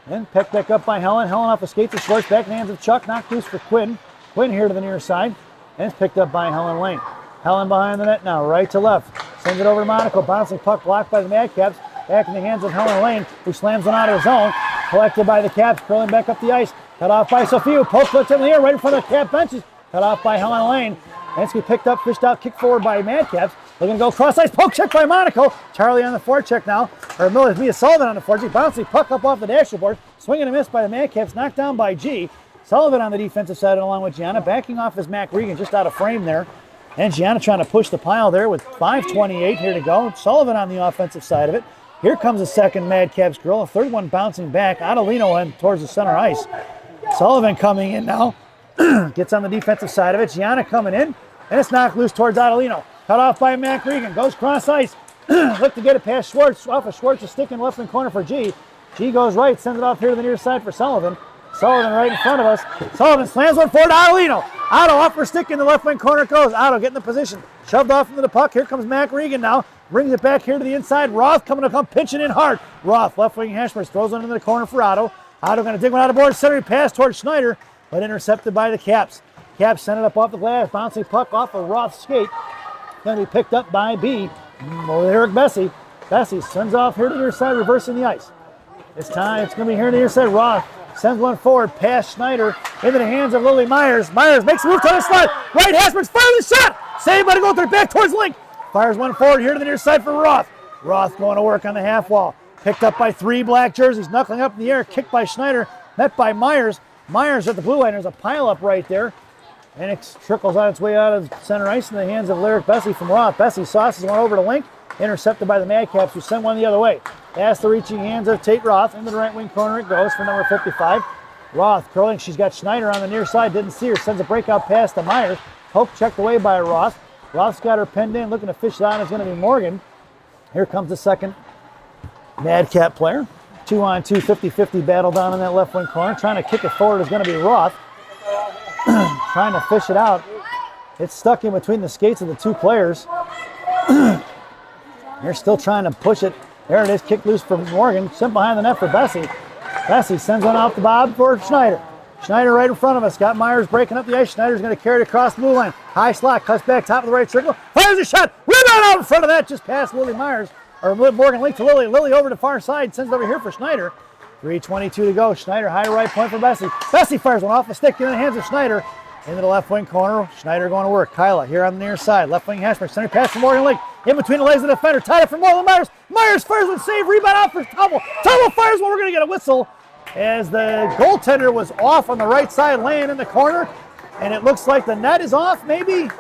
Then picked back up by Helen. Helen off the skates of Schwartz. Back in the hands of Chuck. Knocked loose for Quinn. Quinn here to the near side. And it's picked up by Helen Lane. Helen behind the net now. Right to left. Sends it over to Monaco. Bouncing puck blocked by the Madcaps. Back in the hands of Helen Lane, who slams one out of his zone. Collected by the Caps. Curling back up the ice. Cut off by Sophia. Poke puts in the air right in front of the Cap benches. Cut off by Helen Lane. And it's going to be picked up, fished out, kicked forward by Madcaps. Looking to go cross ice, poke check by Monaco. Charlie on the forecheck now, or Mia Sullivan on the forecheck. Bouncy puck up off the dashboard. Swing and a miss by the Madcaps, knocked down by G. Sullivan on the defensive side along with Gianna. Backing off is Mac Regan, just out of frame there. And Gianna trying to push the pile there with 5:28 here to go. Sullivan on the offensive side of it. Here comes a second Madcaps girl. A third one bouncing back. Adelino in towards the center ice. Sullivan coming in now. Gets on the defensive side of it. Gianna coming in. And it's knocked loose towards Adelino. Cut off by Mac Regan. Goes cross ice. Look to get it past Schwartz. Off of Schwartz, a stick in left wing corner for G. G goes right. Sends it off here to the near side for Sullivan. Sullivan right in front of us. Sullivan slams one forward to Adelino. Otto off for stick in the left wing corner goes. Otto getting the position. Shoved off into the puck. Here comes Mac Regan now. Brings it back here to the inside. Roth coming to come pitching in hard. Roth, left wing hash marks, throws one into the corner for Otto. Otto going to dig one out of board. Centering pass towards Schneider, but intercepted by the Caps. Caps sent it up off the glass. Bouncing puck off of Roth's skate. Going to be picked up by B. Eric Bessie. Bessie sends off here to the near side, reversing the ice. This time it's going to be here to the near side. Roth sends one forward past Schneider into the hands of Lily Myers. Myers makes a move to the slot. Right hash marks, fires the shot. Saved by the goaltender, back towards Link. Fires one forward here to the near side for Roth. Roth going to work on the half wall. Picked up by three black jerseys, knuckling up in the air. Kicked by Schneider, met by Myers. Myers at the blue line. There's a pile up right there. And it trickles on its way out of center ice in the hands of Lyric Bessie from Roth. Bessie sauces one over to Link. Intercepted by the Madcaps, who sent one the other way. Past the reaching hands of Tate Roth. Into the right wing corner it goes for number 55. Roth curling. She's got Schneider on the near side. Didn't see her. Sends a breakout pass to Myers. Poke checked away by Roth. Roth's got her pinned in. Looking to fish it on is going to be Morgan. Here comes the second Madcap player. 2-on-2, 50-50 battle down in that left wing corner. Trying to kick it forward is going to be Roth. Trying to fish it out. It's stuck in between the skates of the two players. They're still trying to push it. There it is, kick loose from Morgan. Sent behind the net for Bessie. Bessie sends one off the bob for Schneider. Schneider right in front of us. Got Myers breaking up the ice. Schneider's going to carry it across the blue line. High slot, cuts back, top of the right circle. Fires a shot. Rebound out in front of that, just past Lily Myers. Or Morgan Link to Lily. Lily over to far side. Sends it over here for Schneider. 3:22 to go. Schneider high right point for Bessie. Bessie fires one off the stick in the hands of Schneider. Into the left wing corner. Schneider going to work. Kyla here on the near side. Left wing hash mark. Center pass for Morgan Link. In between the legs of the defender. Tied up for Morgan Myers. Myers fires one save. Rebound out for Tubble. Tubble fires one. We're going to get a whistle as the goaltender was off on the right side, laying in the corner. And it looks like the net is off, maybe.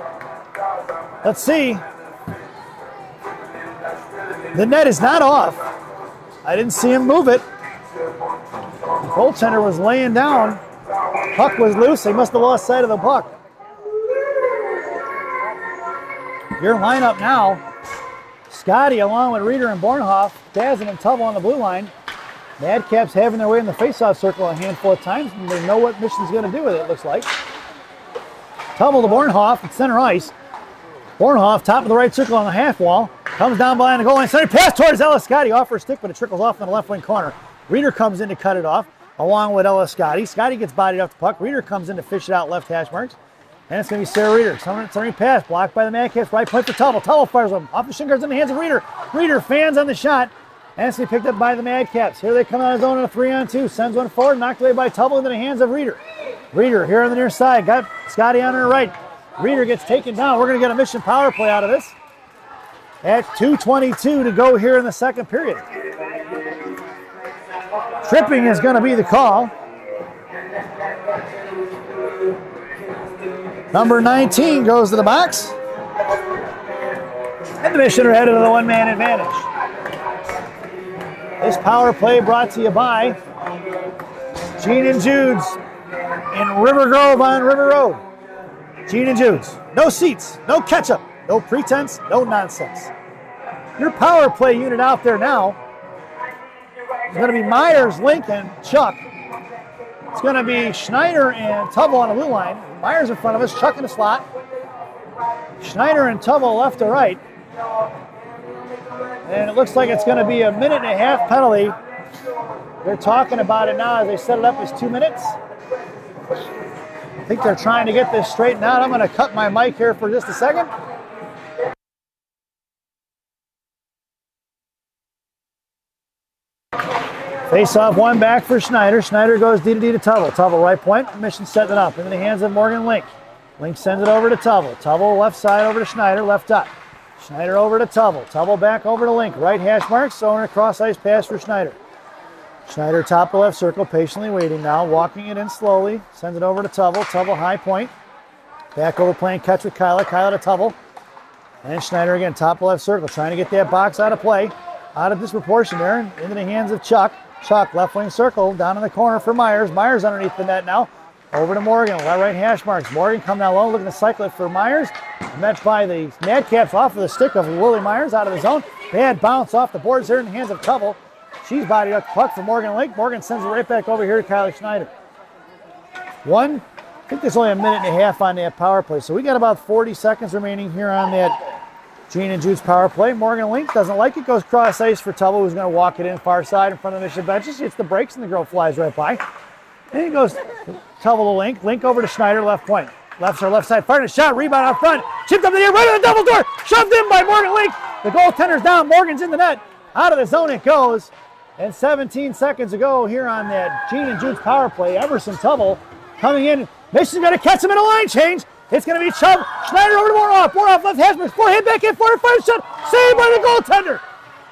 Let's see. The net is not off. I didn't see him move it. The goaltender was laying down. Puck was loose. He must have lost sight of the puck. Your lineup now. Scotty along with Reeder and Bornhoff. Dazin and Tubble on the blue line. Madcaps having their way in the faceoff circle a handful of times. And they know what Mission's going to do with it, looks like. Tubble to Bornhoff at center ice. Bornhoff, top of the right circle on the half wall. Comes down behind the goal line. Center pass towards Ellis Scotty. Off for a stick, but it trickles off in the left wing corner. Reeder comes in to cut it off, along with Ellis Scotty. Scotty gets bodied off the puck. Reeder comes in to fish it out left hash marks. And it's going to be Sarah Reeder. Centering pass, blocked by the Madcaps. Right point for Tubble. Tubble fires one off the shin guards in the hands of Reeder. Reeder fans on the shot. And it's going to be picked up by the Madcaps. Here they come out of zone in a 3-on-2. Sends one forward, knocked away by Tubble into the hands of Reeder. Reeder here on the near side. Got Scotty on her right. Reeder gets taken down. We're going to get a mission power play out of this. At 2:22 to go here in the second period. Tripping is going to be the call. Number 19 goes to the box. And the Mission are headed to the one-man advantage. This power play brought to you by Gene and Jude's in River Grove on River Road. Gene and Jude's. No seats, no ketchup, no pretense, no nonsense. Your power play unit out there now is going to be Myers, Lincoln, Chuck. It's going to be Schneider and Tubble on the blue line. Myers in front of us, Chuck in the slot. Schneider and Tubble left to right. And it looks like it's going to be a 1.5-minute penalty. They're talking about it now as they set it up as 2 minutes. I think they're trying to get this straightened out. I'm going to cut my mic here for just a second. Face off one back for Schneider. Schneider goes D to D to Tubble. Tubble right point. Mission setting it up into the hands of Morgan Link. Link sends it over to Tubble. Tubble left side over to Schneider, left dot. Schneider over to Tubble. Tubble back over to Link. Right hash marks, so a cross ice pass for Schneider. Schneider top of left circle, patiently waiting now, walking it in slowly. Sends it over to Tubble. Tubble high point. Back over playing catch with Kyler. Kyler to Tubble. And Schneider again, top of left circle, trying to get that box out of play. Out of disproportion there, into the hands of Chuck. Chuck, left wing circle, down in the corner for Myers. Myers underneath the net now. Over to Morgan, right hash marks. Morgan come down low, looking to cycle it for Myers. Met by the Madcaps off of the stick of Willie Myers out of the zone. Bad bounce off the boards there in the hands of Tubble. She's bodied up the puck for Morgan Link. Morgan sends it right back over here to Kylie Schneider. I think there's only a minute and a half on that power play. So we got about 40 seconds remaining here on that Gene and Jude's power play. Morgan Link doesn't like it, goes cross ice for Tubble, who's going to walk it in far side in front of the Mission benches. Hits the brakes and the girl flies right by. And he goes Tubble to Link. Link over to Schneider, left point. Left side, firing a shot, rebound out front. Chipped up in the air, right on the double door. Shoved in by Morgan Link. The goaltender's down. Morgan's in the net. Out of the zone it goes. And 17 seconds ago here on that Gene and Jude's power play, Emerson Tubble coming in. Mission's going to catch him in a line change. It's going to be Chubb. Schneider over to Boroff. Boroff left hash marks. Forehand back in, forward fire shot. Saved by the goaltender.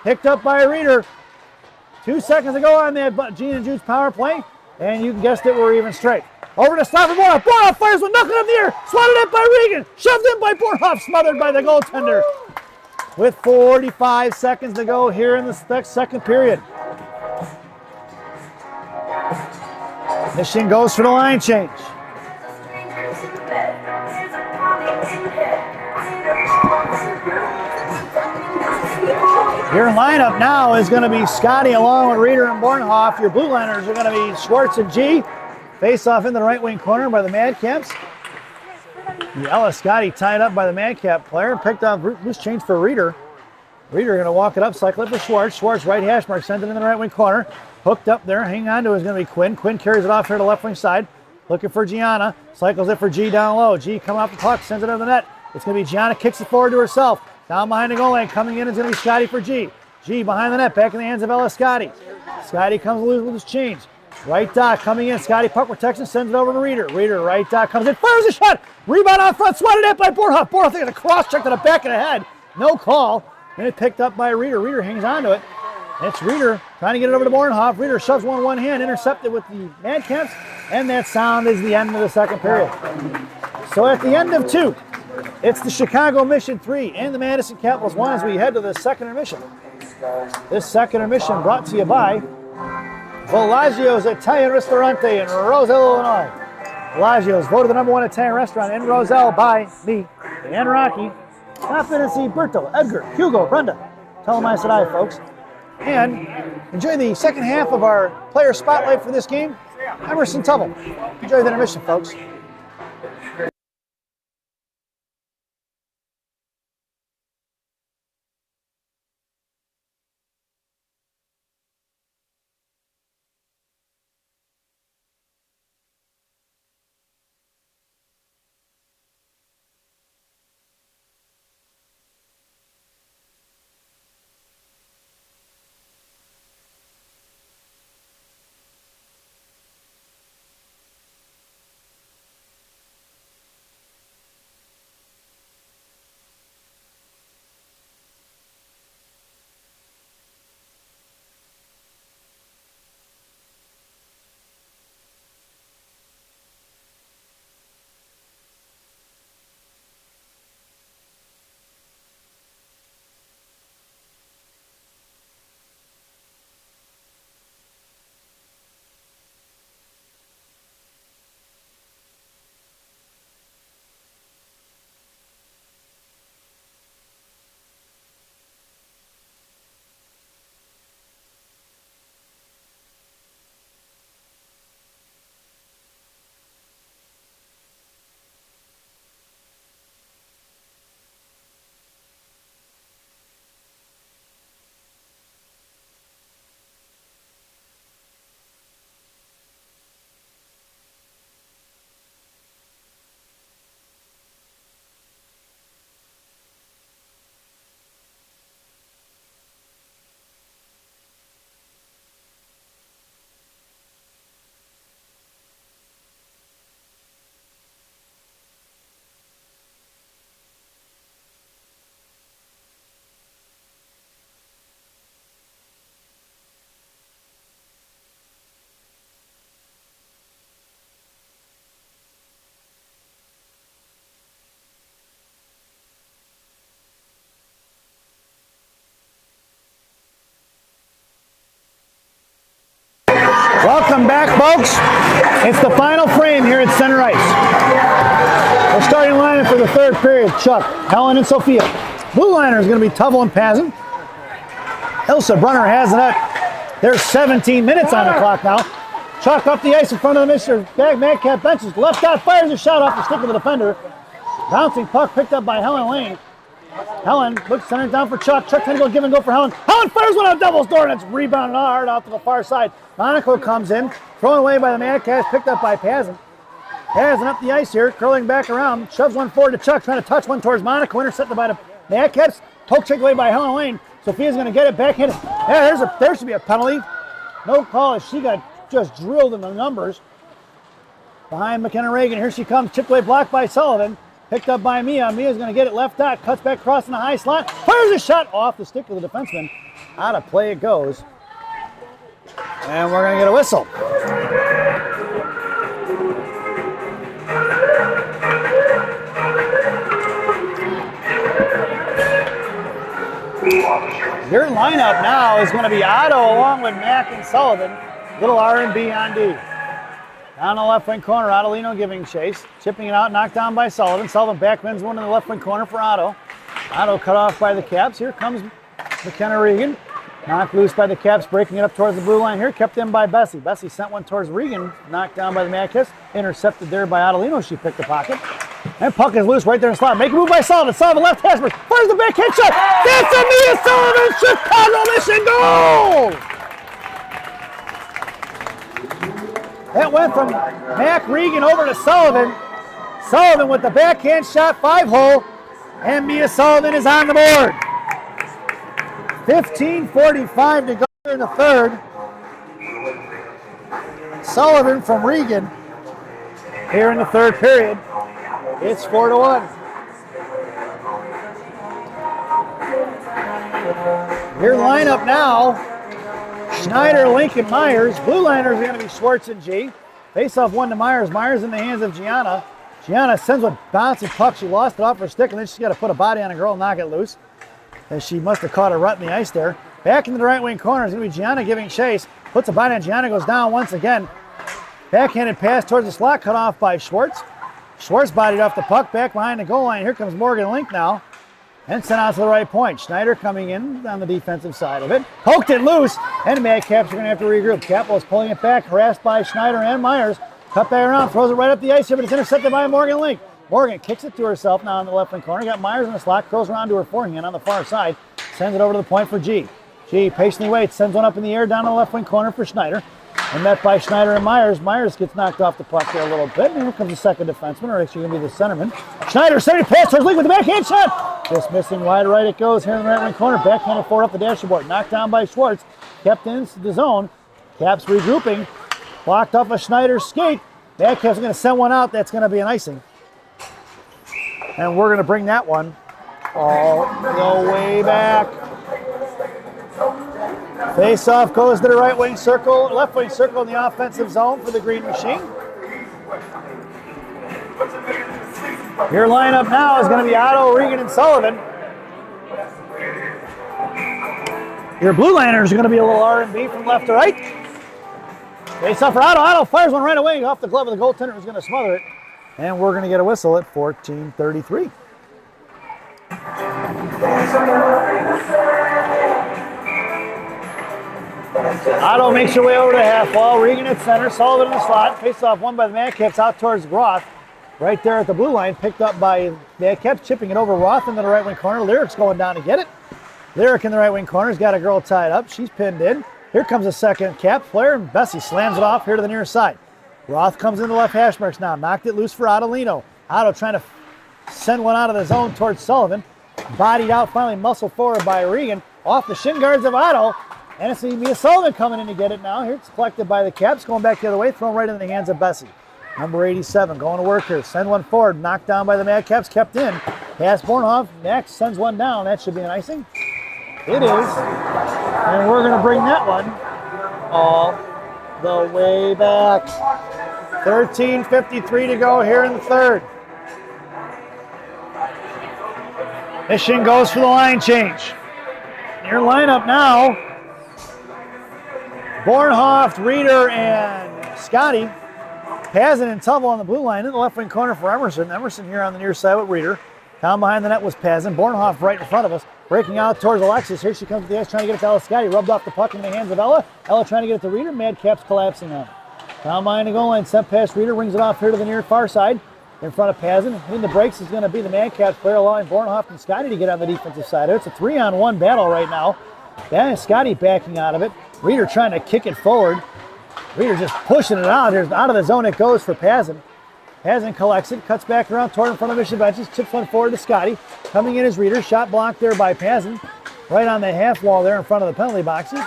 Picked up by a Reeder. 2 seconds ago on that Gene and Jude's power play. And you guessed it, we're even straight. Over to Slav for Boroff. Boroff fires one, knocking up in the air. Swatted up by Regan. Shoved in by Boroff. Smothered by the goaltender. With 45 seconds to go here in the next second period. Mission goes for the line change. Your lineup now is going to be Scotty along with Reeder and Bornhoff. Your blue liners are going to be Schwartz and G. Face off in the right wing corner by the Madcaps. The Ellis Scotty tied up by the Madcap player. Picked off loose change for Reeder. Reeder going to walk it up, cycle it for Schwartz. Schwartz right hash mark, sends it in the right wing corner. Hooked up there, hanging on to it is going to be Quinn. Quinn carries it off here to the left wing side. Looking for Gianna. Cycles it for G down low. G coming off the puck, sends it over the net. It's going to be Gianna, kicks it forward to herself. Down behind the goal line, coming in is going to be Scotty for G. G behind the net, back in the hands of Ellis Scotty. Scotty comes loose with his change. Right dot coming in. Scotty puck protection, sends it over to Reeder. Reeder right dot comes in, fires a shot. Rebound out front, swatted at by Borhoff. Borhoff taking a cross check to the back of the head. No call. And it picked up by Reeder. Reeder hangs on to it. It's Reeder trying to get it over to Bornhoff. Reeder shoves one hand, intercepted with the Madcaps, and that sound is the end of the second period. So at the end of 2, it's the Chicago Mission 3 and the Madison Capitals 1 as we head to the second intermission. This second intermission brought to you by Bellagio's Italian Ristorante in Roselle, Illinois. Bellagio's voted the #1 Italian restaurant in Roselle by me and Rocky. Stop in and see Berto, Edgar, Hugo, Brenda. Tell them I said hi, folks. And enjoy the second half of our player spotlight for this game, Emerson Tubble. Enjoy the intermission, folks. Welcome back, folks. It's the final frame here at center ice. We're starting lineup for the third period. Chuck, Helen, and Sophia. Blue liner is going to be Tubble and Pazin. Ilsa Brunner has it up. There's 17 minutes on the clock now. Chuck up the ice in front of the Mr. Madcap benches. Left out, fires a shot off the stick of the defender. Bouncing puck picked up by Helen Lane. Helen looks center down for Chuck. Chuck trying to go give and go for Helen. Helen fires one on Double's door, and it's rebounded hard out to the far side. Monaco comes in, thrown away by the Madcats, picked up by Pazin. Pazin up the ice here, curling back around, shoves one forward to Chuck, trying to touch one towards Monaco, intercepted by the Madcats. Poke checked away by Helen Lane. Sophia's going to get it backhanded. Yeah, there should be a penalty. No call as she got just drilled in the numbers. Behind McKenna Reagan, here she comes, chipped away, blocked by Sullivan. Picked up by Mia. Mia's going to get it left dot. Cuts back crossing the high slot. Fires a shot off the stick of the defenseman. Out of play it goes. And we're going to get a whistle. Your lineup now is going to be Otto along with Mack and Sullivan. Little R&B on D. Down the left wing corner, Adelino giving chase. Chipping it out, knocked down by Sullivan. Sullivan backbends one in the left wing corner for Otto. Otto cut off by the Caps. Here comes McKenna Regan. Knocked loose by the Caps, breaking it up towards the blue line here. Kept in by Bessie. Bessie sent one towards Regan. Knocked down by the Madcats. Intercepted there by Adelino. She picked the pocket. And puck is loose right there in the slot. Make a move by Sullivan. Sullivan left hash mark. Fires the backhand shot. That's Amia Sullivan. Chicago mission goal! That went from Mac Regan over to Sullivan. Sullivan with the backhand shot, 5-hole, and Mia Sullivan is on the board. 15:45 to go in the third. Sullivan from Regan here in the third period. It's 4-1. Your lineup now. Schneider, Lincoln, Myers. Blue liners are going to be Schwartz and G. Face off one to Myers. Myers in the hands of Gianna. Gianna sends a bouncing puck. She lost it off her stick, and then she's got to put a body on a girl and knock it loose. And she must have caught a rut in the ice there. Back into the right wing corner is going to be Gianna giving chase. Puts a body on Gianna, goes down once again. Backhanded pass towards the slot, cut off by Schwartz. Schwartz bodied off the puck, back behind the goal line. Here comes Morgan Link now. And sent out to the right point. Schneider coming in on the defensive side of it. Poked it loose, and the Madcaps are going to have to regroup. Campbell is pulling it back, harassed by Schneider and Myers. Cut back around, throws it right up the ice here, but it's intercepted by Morgan Link. Morgan kicks it to herself now in the left wing corner. Got Myers in the slot, curls around to her forehand on the far side. Sends it over to the point for G. G patiently waits, sends one up in the air down the left wing corner for Schneider. And met by Schneider and Myers. Myers gets knocked off the puck there a little bit. And here comes the second defenseman, or actually going to be the centerman. Schneider sending pass towards Link with the backhand shot. Just missing wide right it goes here in the right wing corner. Backhanded forward up the dashboard. Knocked down by Schwartz. Kept in the zone. Caps regrouping. Blocked off a Schneider's skate. Madcaps are going to send one out. That's going to be an icing. And we're going to bring that one all the way back. Face-off goes to the right wing circle, left wing circle in the offensive zone for the Green Machine. Your lineup now is going to be Otto, Regan, and Sullivan. Your blue liners are going to be a little R&B from left to right. Face-off for Otto. Otto fires one right away off the glove of the goaltender who's going to smother it. And we're going to get a whistle at 14:33. Otto makes her way over to half wall. Regan at center. Sullivan in the slot. Face off one by the Madcaps out towards Roth. Right there at the blue line. Picked up by Madcaps. Chipping it over Roth into the right wing corner. Lyric's going down to get it. Lyric in the right wing corner. Has got a girl tied up. She's pinned in. Here comes a second Cap flare. And Bessie slams it off here to the near side. Roth comes in the left hash marks now. Knocked it loose for Adelino. Otto trying to send one out of the zone towards Sullivan. Bodied out, finally muscled forward by Regan. Off the shin guards of Otto. And it's Mia Sullivan coming in to get it now. Here it's collected by the Caps. Going back the other way. Thrown right into the hands of Bessie. Number 87 going to work here. Send one forward. Knocked down by the Madcaps. Kept in. Pass Bornhoff. Max sends one down. That should be an icing. It is. And we're going to bring that one all the way back. 13:53 to go here in the third. Mission goes for the line change. Your lineup now. Bornhoft, Reeder, and Scotty. Pazin and Tubble on the blue line in the left wing corner for Emerson. Emerson here on the near side with Reeder. Down behind the net was Pazin. Bornhoft right in front of us. Breaking out towards Alexis. Here she comes with the ice, trying to get it to Ella. Scotty rubbed off the puck in the hands of Ella. Ella trying to get it to Reeder. Madcaps collapsing on it. Down behind the goal line, sent past Reeder, rings it off here to the near far side. In front of Pazin. Hitting the brakes is going to be the Madcaps player, allowing Bornhoft and Scotty to get on the defensive side. It's a 3-on-1 battle right now. Scotty backing out of it. Reeder trying to kick it forward. Reeder just pushing it out. Here's out of the zone it goes for Pazin. Pazin collects it, cuts back around toward in front of Mission Benches, chips one forward to Scotty. Coming in is Reeder, shot blocked there by Pazin. Right on the half wall there in front of the penalty boxes.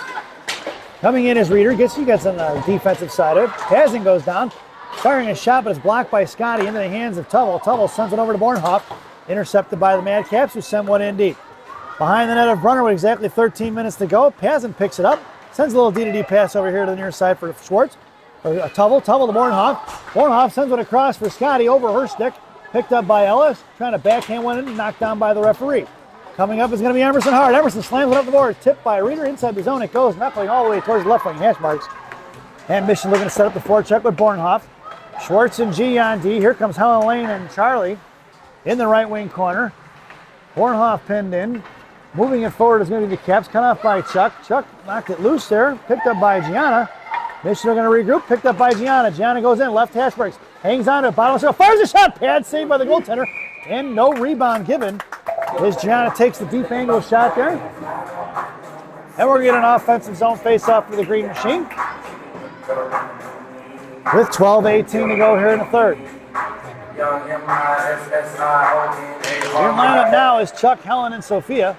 Coming in is Reeder, he gets on the defensive side of it. Pazin goes down, firing a shot, but it's blocked by Scotty into the hands of Tubble. Tubble sends it over to Bornhoft, intercepted by the Madcaps, who send one in deep. Behind the net of Brunner with exactly 13 minutes to go. Pazin picks it up, sends a little D-to-D pass over here to the near side for Schwartz. Tubble to Bornhoft. Bornhoft sends it across for Scotty over her stick. Picked up by Ellis, trying to backhand one in and knocked down by the referee. Coming up is going to be Emerson Hart. Emerson slams it up the board. Tipped by Reeder inside the zone. It goes knuckling all the way towards the left wing hash marks. And Mission looking to set up the forecheck with Bornhoft. Schwartz and G on D. Here comes Helen Lane and Charlie in the right wing corner. Bornhoft pinned in. Moving it forward is going to be the Caps. Cut off by Chuck. Chuck knocked it loose there. Picked up by Gianna. Mission are going to regroup. Picked up by Gianna. Gianna goes in. Left hash breaks. Hangs on to it. Bottom of the circle. Fires a shot. Pad saved by the goaltender. And no rebound given. As Gianna takes the deep angle shot there. And we're going to get an offensive zone face-off for the Green Machine. With 12:18 to go here in the third. Your lineup now is Chuck, Helen, and Sophia.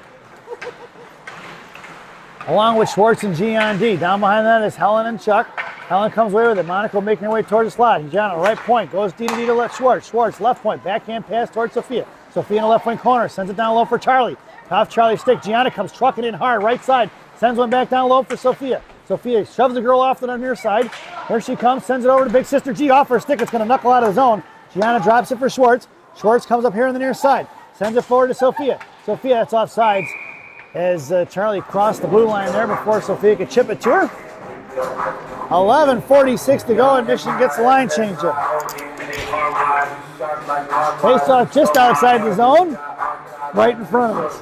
Along with Schwartz and G on D. Down behind that is Helen and Chuck. Helen comes away with it. Monaco making her way towards the slot. Gianna, right point, goes D-to-D to left Schwartz. Schwartz, left point, backhand pass towards Sophia. Sophia in the left wing corner, sends it down low for Charlie. Off Charlie's stick, Gianna comes trucking in hard, right side. Sends one back down low for Sophia. Sophia shoves the girl off to the near side. Here she comes, sends it over to Big Sister G. Off her stick, it's going to knuckle out of the zone. Gianna drops it for Schwartz. Schwartz comes up here on the near side. Sends it forward to Sophia. Sophia, that's offsides. As Charlie crossed the blue line there before Sophia could chip it to her. 11:46 to go, and Michigan gets the line changed up. Face off just outside the zone, right in front of us.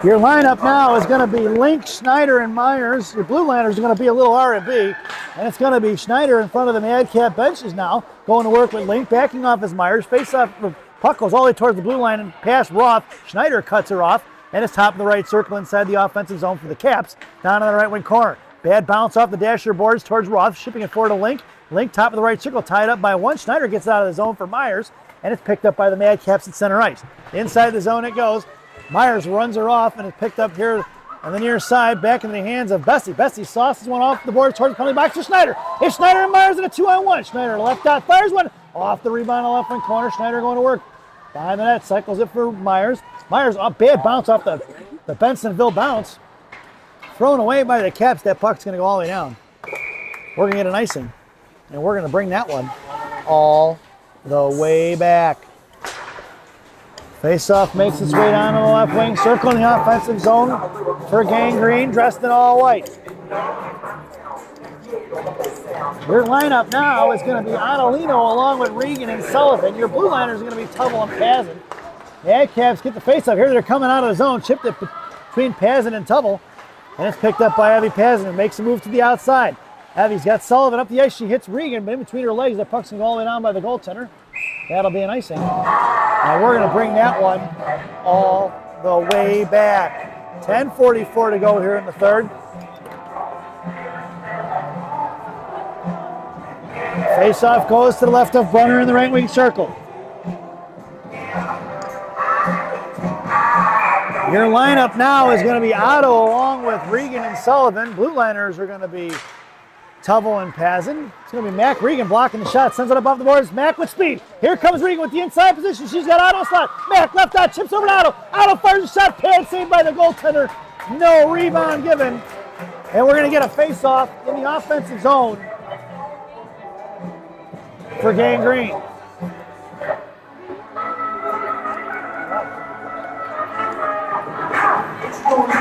Your lineup now is going to be Link, Schneider, and Myers. Your blue liners are going to be a little R&B, and it's going to be Schneider in front of the Madcap benches now, going to work with Link, backing off as Myers. Face off. Puck goes all the way towards the blue line and past Roth. Schneider cuts her off, and it's top of the right circle inside the offensive zone for the Caps, down in the right wing corner. Bad bounce off the dasher boards towards Roth, shipping it forward to Link. Link, top of the right circle, tied up by one. Schneider gets out of the zone for Myers, and it's picked up by the Madcaps at center ice. Inside the zone it goes. Myers runs her off, and it's picked up here on the near side, back in the hands of Bessie. Bessie sauces one off the board towards the penalty box to Schneider. It's Schneider and Myers in a 2-on-1. Schneider left dot, fires one off the rebound on the left wing corner. Schneider going to work behind the net, cycles it for Myers. Myers, a bad bounce off the Bensonville bounce. Thrown away by the Caps. That puck's going to go all the way down. We're going to get an icing, and we're going to bring that one all the way back. Face-off makes its way down to the left wing, circling the offensive zone for Gang Green, dressed in all white. Your lineup now is going to be Adelino along with Regan and Sullivan. Your blue liners are going to be Tubble and Pazin. The Adcaps get the face-off. Here they're coming out of the zone, chipped it between Pazin and Tubble, and it's picked up by Abby Pazin, who makes a move to the outside. Abby's got Sullivan up the ice. She hits Regan, but in between her legs, the puck's going to go all the way down by the goaltender. That'll be an icing. Now we're going to bring that one all the way back. 10:44 to go here in the third. Face-off goes to the left of Brunner in the right wing circle. Your lineup now is going to be Otto along with Regan and Sullivan. Blue liners are going to be Tubble and Pazin. It's going to be Mac Regan blocking the shot. Sends it above the boards. Mac with speed. Here comes Regan with the inside position. She's got Otto slot. Mac left out. Chips over to Otto. Otto fires a shot. Pad saved by the goaltender. No rebound given. And we're going to get a face-off in the offensive zone for Gang Green.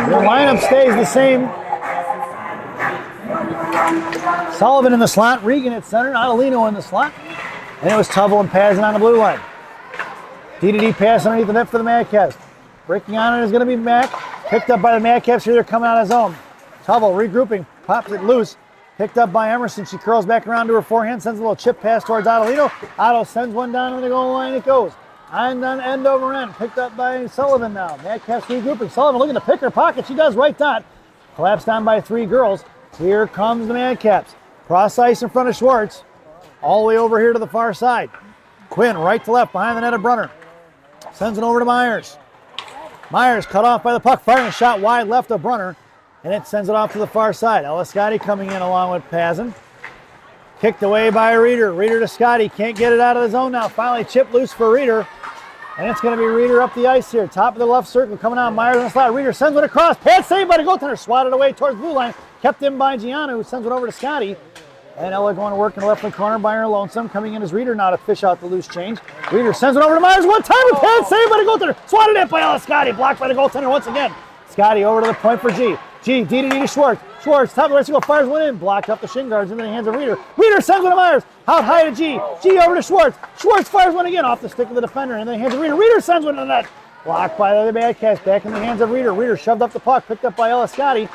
The lineup stays the same. Sullivan in the slot, Regan at center, Adelino in the slot. And it was Tubble and Pazin on the blue line. D-to-D pass underneath the net for the Madcaps. Breaking on it is going to be Mack. Picked up by the Madcaps here. They're coming out of zone. Tubble regrouping, pops it loose. Picked up by Emerson. She curls back around to her forehand, sends a little chip pass towards Adelino. Otto sends one down to the goal line. It goes. And then end over end. Picked up by Sullivan now. Madcaps regrouping. Sullivan looking to pick her pocket. She does right dot. Collapsed down by 3 girls. Here comes the Madcaps. Cross ice in front of Schwartz. All the way over here to the far side. Quinn right to left behind the net of Brunner. Sends it over to Myers. Myers cut off by the puck. Firing a shot wide left of Brunner. And it sends it off to the far side. Ellis Scotty coming in along with Pazin. Kicked away by Reeder. Reeder to Scotty. Can't get it out of the zone now. Finally chipped loose for Reeder. And it's going to be Reeder up the ice here. Top of the left circle coming out. Myers in the slot. Reeder sends it across. Pass saved by the goaltender. Swatted away towards the blue line. Kept in by Gianna, who sends it over to Scotty. And Ella going to work in the left wing corner by her lonesome. Coming in as Reeder now to fish out the loose change. Reeder sends it over to Myers. One time. Pass saved by the goaltender. Swatted it by Ella Scotty. Blocked by the goaltender once again. Scotty over to the point for G. G, D to Schwartz. Schwartz, top of the right circle, fires one in. Blocked up the shin guards into the hands of Reeder. Reeder sends one to Myers. Out high to G. G over to Schwartz. Schwartz fires one again off the stick of the defender into the hands of Reeder. Reeder sends one to the net. Blocked by the Madcaps. Back in the hands of Reeder. Reeder shoved up the puck. Picked up by Ella Scotty.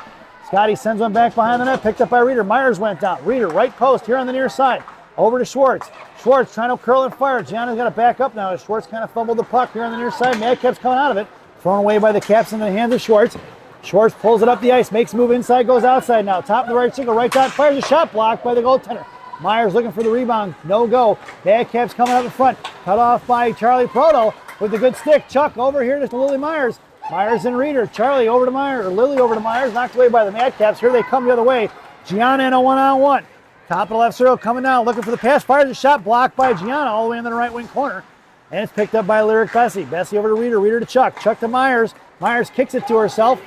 Scotty sends one back behind the net. Picked up by Reeder. Myers went down. Reeder right post here on the near side. Over to Schwartz. Schwartz trying to curl and fire. Gianna's got to back up now as Schwartz kind of fumbled the puck here on the near side. Madcaps coming out of it. Thrown away by the Caps into the hands of Schwartz. Schwartz pulls it up the ice, makes a move inside, goes outside now. Top of the right circle, right dot, fires a shot, blocked by the goaltender. Myers looking for the rebound, no go. Madcaps coming up in front, cut off by Charlie Proto with the good stick. Chuck over here to Lily Myers. Myers and Reeder. Charlie over to Myers, or Lily over to Myers, knocked away by the Madcaps. Here they come the other way. Gianna in a one-on-one. Top of the left circle coming down, looking for the pass, fires a shot, blocked by Gianna all the way in the right wing corner. And it's picked up by Lyric Bessie. Bessie over to Reeder, Reeder to Chuck. Chuck to Myers. Myers kicks it to herself.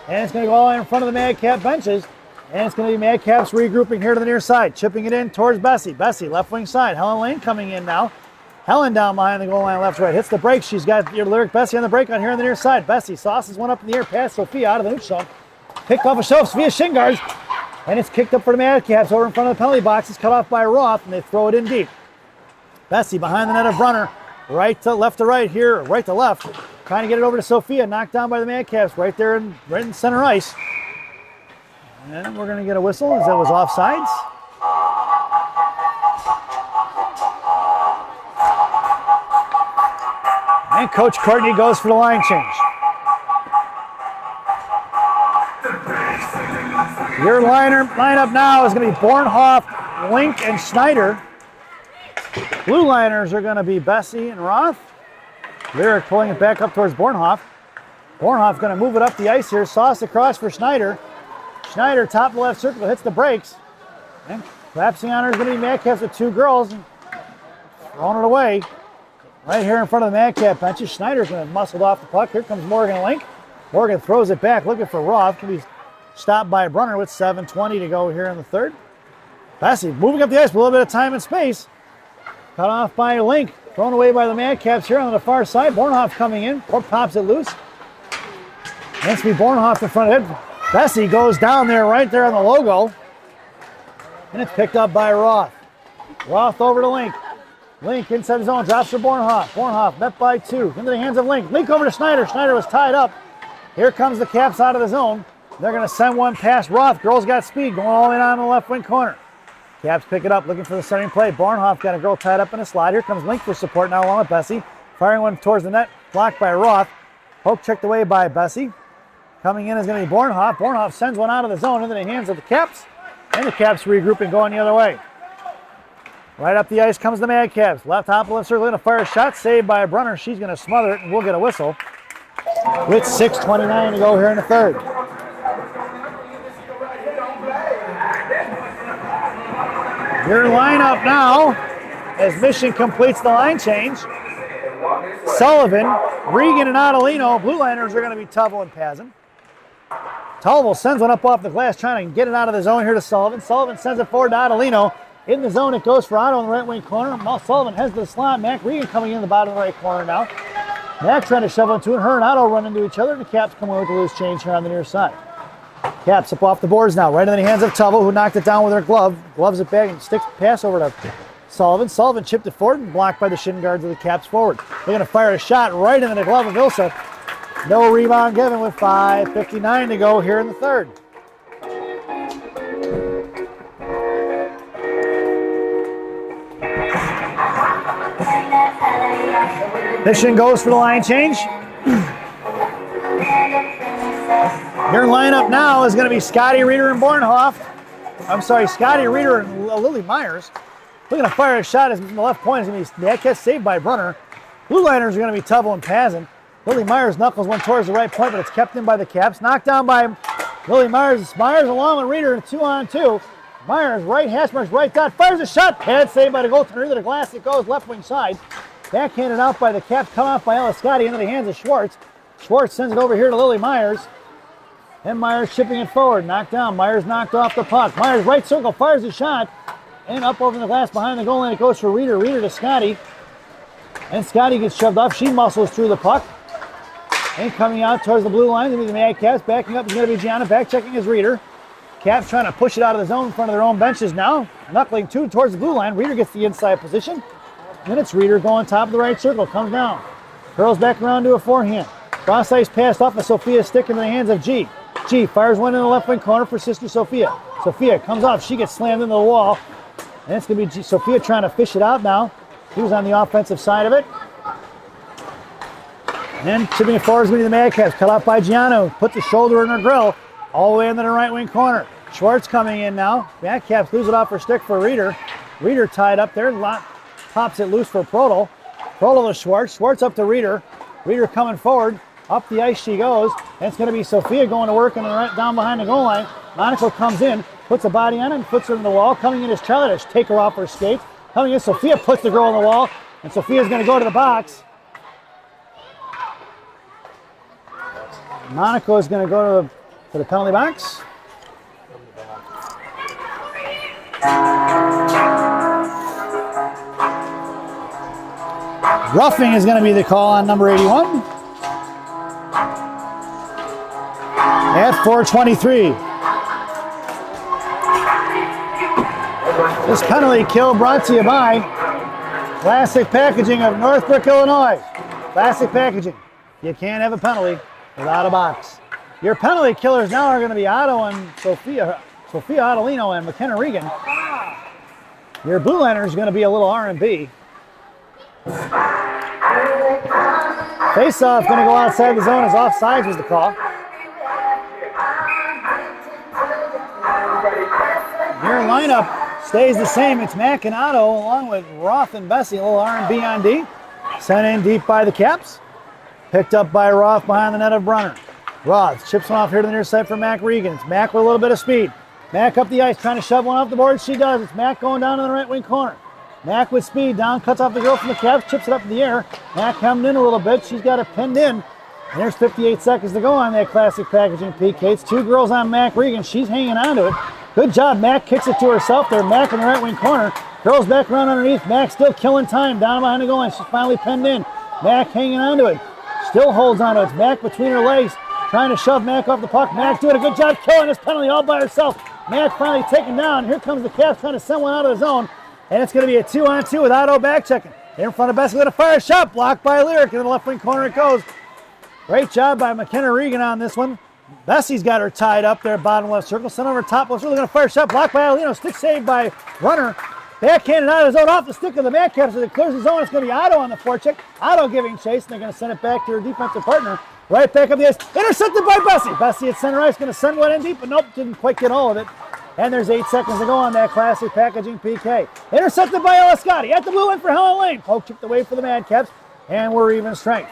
And it's going to go all in front of the Madcap benches. And it's going to be Madcaps regrouping here to the near side. Chipping it in towards Bessie. Bessie, left wing side. Helen Lane coming in now. Helen down behind the goal line, left, right. Hits the break. She's got your Lyric Bessie on the break on here on the near side. Bessie sauces one up in the air past Sophia out of the neutral zone. Picked off a shelf. Sophia shin guards. And it's kicked up for the Madcaps over in front of the penalty box. It's cut off by Roth, and they throw it in deep. Bessie behind the net of Brunner. Right to left to right here, right to left. Trying to get it over to Sophia, knocked down by the Madcaps right there right in center ice. And we're going to get a whistle as that was offsides. And Coach Courtney goes for the line change. Your lineup now is going to be Bornhoff, Link, and Schneider. Blue liners are going to be Bessie and Roth. Lyric pulling it back up towards Bornhoff. Bornhoff going to move it up the ice here. Sauce across for Schneider. Schneider, top of the left circle, hits the brakes. And collapsing on her is going to be Madcaps with 2 girls. Throwing it away. Right here in front of the Madcap benches. Schneider's going to muscle off the puck. Here comes Morgan Link. Morgan throws it back, looking for Roth. Can be stopped by Brunner with 7:20 to go here in the third. Bessie moving up the ice with a little bit of time and space. Cut off by Link. Thrown away by the Madcaps here on the far side. Bornhoff coming in. Or pops it loose. Next to be Bornhoff in front of it. Bessie goes down there right there on the logo. And it's picked up by Roth. Roth over to Link. Link inside the zone. Drops for Bornhoff. Bornhoff met by 2. Into the hands of Link. Link over to Schneider. Schneider was tied up. Here comes the Caps out of the zone. They're going to send one past Roth. Girls got speed going all the way down the left wing corner. Caps pick it up, looking for the starting play. Bornhoff got a girl tied up in a slide. Here comes Link for support now along with Bessie. Firing one towards the net, blocked by Roth. Poke checked away by Bessie. Coming in is going to be Bornhoff. Bornhoff sends one out of the zone into the hands of the Caps. And the Caps regrouping going the other way. Right up the ice comes the Madcaps. Left top of left circle, going to fire a shot. Saved by Brunner. She's going to smother it, and we'll get a whistle. With 6:29 to go here in the third. Your lineup now, as Mission completes the line change. Sullivan, Regan, and Adelino. Blue liners are going to be Tubble and Pazin. Tubble sends one up off the glass, trying to get it out of the zone here to Sullivan. Sullivan sends it forward to Adelino. In the zone, it goes for Otto in the right wing corner. Sullivan heads to the slot. Mac Regan coming in the bottom right corner now. Mac trying to shove into it. Her and Otto run into each other, and the Caps come away with the loose change here on the near side. Caps up off the boards now, right in the hands of Tubble, who knocked it down with her glove. Gloves it back and sticks pass over to Sullivan. Sullivan chipped it forward and blocked by the shin guards of the Caps forward. They're going to fire a shot right into the glove of Ilsa. No rebound given with 5:59 to go here in the third. Mission goes for the line change. Your lineup now is going to be Scotty Reeder and Bornhoff. I'm sorry, Scotty Reeder and Lily Myers. We're going to fire a shot as the left point is going to be that catch saved by Brunner. Blue liners are going to be Tubble and Pazin. Lily Myers knuckles one towards the right point, but it's kept in by the Caps. Knocked down by Lily Myers. Myers along with Reeder in 2-on-2. Myers right hash marks right dot. Fires a shot. Pad saved by the goaltender into the glass. It goes left wing side. Backhanded out by the Caps. Come off by Ella Scotty into the hands of Schwartz. Schwartz sends it over here to Lily Myers. And Myers chipping it forward. Knocked down. Myers knocked off the puck. Myers right circle. Fires a shot. And up over the glass behind the goal line. It goes for Reeder. Reeder to Scotty. And Scotty gets shoved off. She muscles through the puck. And coming out towards the blue line, going to be the Mad Caps. Backing up is going to be Gianna. Back checking his Reeder. Caps trying to push it out of the zone in front of their own benches now. Knuckling two towards the blue line. Reeder gets the inside position. Then it's Reeder going top of the right circle. Comes down. Curls back around to a forehand. Cross ice passed off of Sophia's stick into the hands of G. G fires one in the left wing corner for Sister Sophia. Sophia comes off. She gets slammed into the wall. And it's going to be Sophia trying to fish it out now. He was on the offensive side of it. And chipping it forward is going to be the Mad Caps. Cut off by Gianno. Puts the shoulder in her grill. All the way into the right wing corner. Schwartz coming in now. Mad Caps lose it off her stick for Reeder. Reeder tied up there. Pops it loose for Prodel. Prodel to Schwartz. Schwartz up to Reeder. Reeder coming forward. Up the ice she goes. And it's going to be Sophia going to work down behind the goal line. Monaco comes in. Puts a body on it and puts her in the wall. Coming in is Charlotte to take her off her skates. Coming in, Sophia puts the girl in the wall. And Sophia's going to go to the box. Monaco is going to go to the penalty box. Roughing is going to be the call on number 81. At 4:23. This penalty kill brought to you by Classic Packaging of Northbrook, Illinois. Classic Packaging. You can't have a penalty without a box. Your penalty killers now are going to be Otto and Sophia Ottolino and McKenna Regan. Your blue liner is going to be a little R&B. Face-off going to go outside the zone as offsides was the call. Your lineup stays the same. It's Mac and Otto along with Roth and Bessie. A little R&B on D. Sent in deep by the Caps. Picked up by Roth behind the net of Brunner. Roth chips one off here to the near side for Mac Regan. It's Mac with a little bit of speed. Mac up the ice trying to shove one off the board. She does. It's Mac going down to the right wing corner. Mac with speed down, cuts off the girl from the Caps, chips it up in the air. Mac coming in a little bit. She's got it pinned in. And there's 58 seconds to go on that Classic Packaging PK. It's two girls on Mac Regan. She's hanging on to it. Good job. Mac kicks it to herself there. Mac in the right wing corner. Curls back around underneath. Mac still killing time down behind the goal line. She's finally pinned in. Mac hanging on to it. Still holds on to it. It's Mac between her legs. Trying to shove Mac off the puck. Mac doing a good job killing this penalty all by herself. Mac finally taken down. Here comes the Caps trying to send one out of the zone. And it's going to be a 2-on-2 with Otto back checking. In front of Bessie with a fire shot. Blocked by Lyric. In the left wing corner it goes. Great job by McKenna Regan on this one. Bessie's got her tied up there, bottom left circle. Sent over top left circle. Going to fire shot. Blocked by Alino. Stick saved by Runner. Backhanded out of the zone off the stick of the Mad Caps as it clears the zone. It's going to be Otto on the forecheck. Otto giving chase, and they're going to send it back to her defensive partner. Right back up the ice. Intercepted by Bessie. Bessie at center ice. Going to send one in deep, but nope, didn't quite get all of it. And there's 8 seconds to go on that Classic Packaging PK. Intercepted by Ella Scotty at the blue line for Helen Lane. Poke chipped away for the Mad Caps, and we're even strength.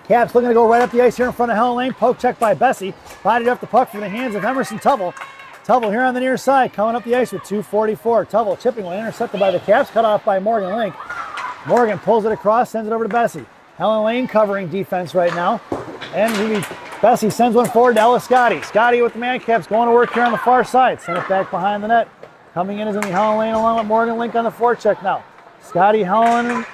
Caps looking to go right up the ice here in front of Helen Lane. Poke check by Bessie. Bodied up the puck from the hands of Emerson Tubble. Tubble here on the near side, coming up the ice with 2:44. Tubble chipping one, intercepted by the Caps, cut off by Morgan Link. Morgan pulls it across, sends it over to Bessie. Helen Lane covering defense right now. And Bessie sends one forward to Ella Scotty. Scotty with the Mad Caps going to work here on the far side. Send it back behind the net. Coming in is going to be Helen Lane along with Morgan Link on the forecheck now. Scotty, Helen,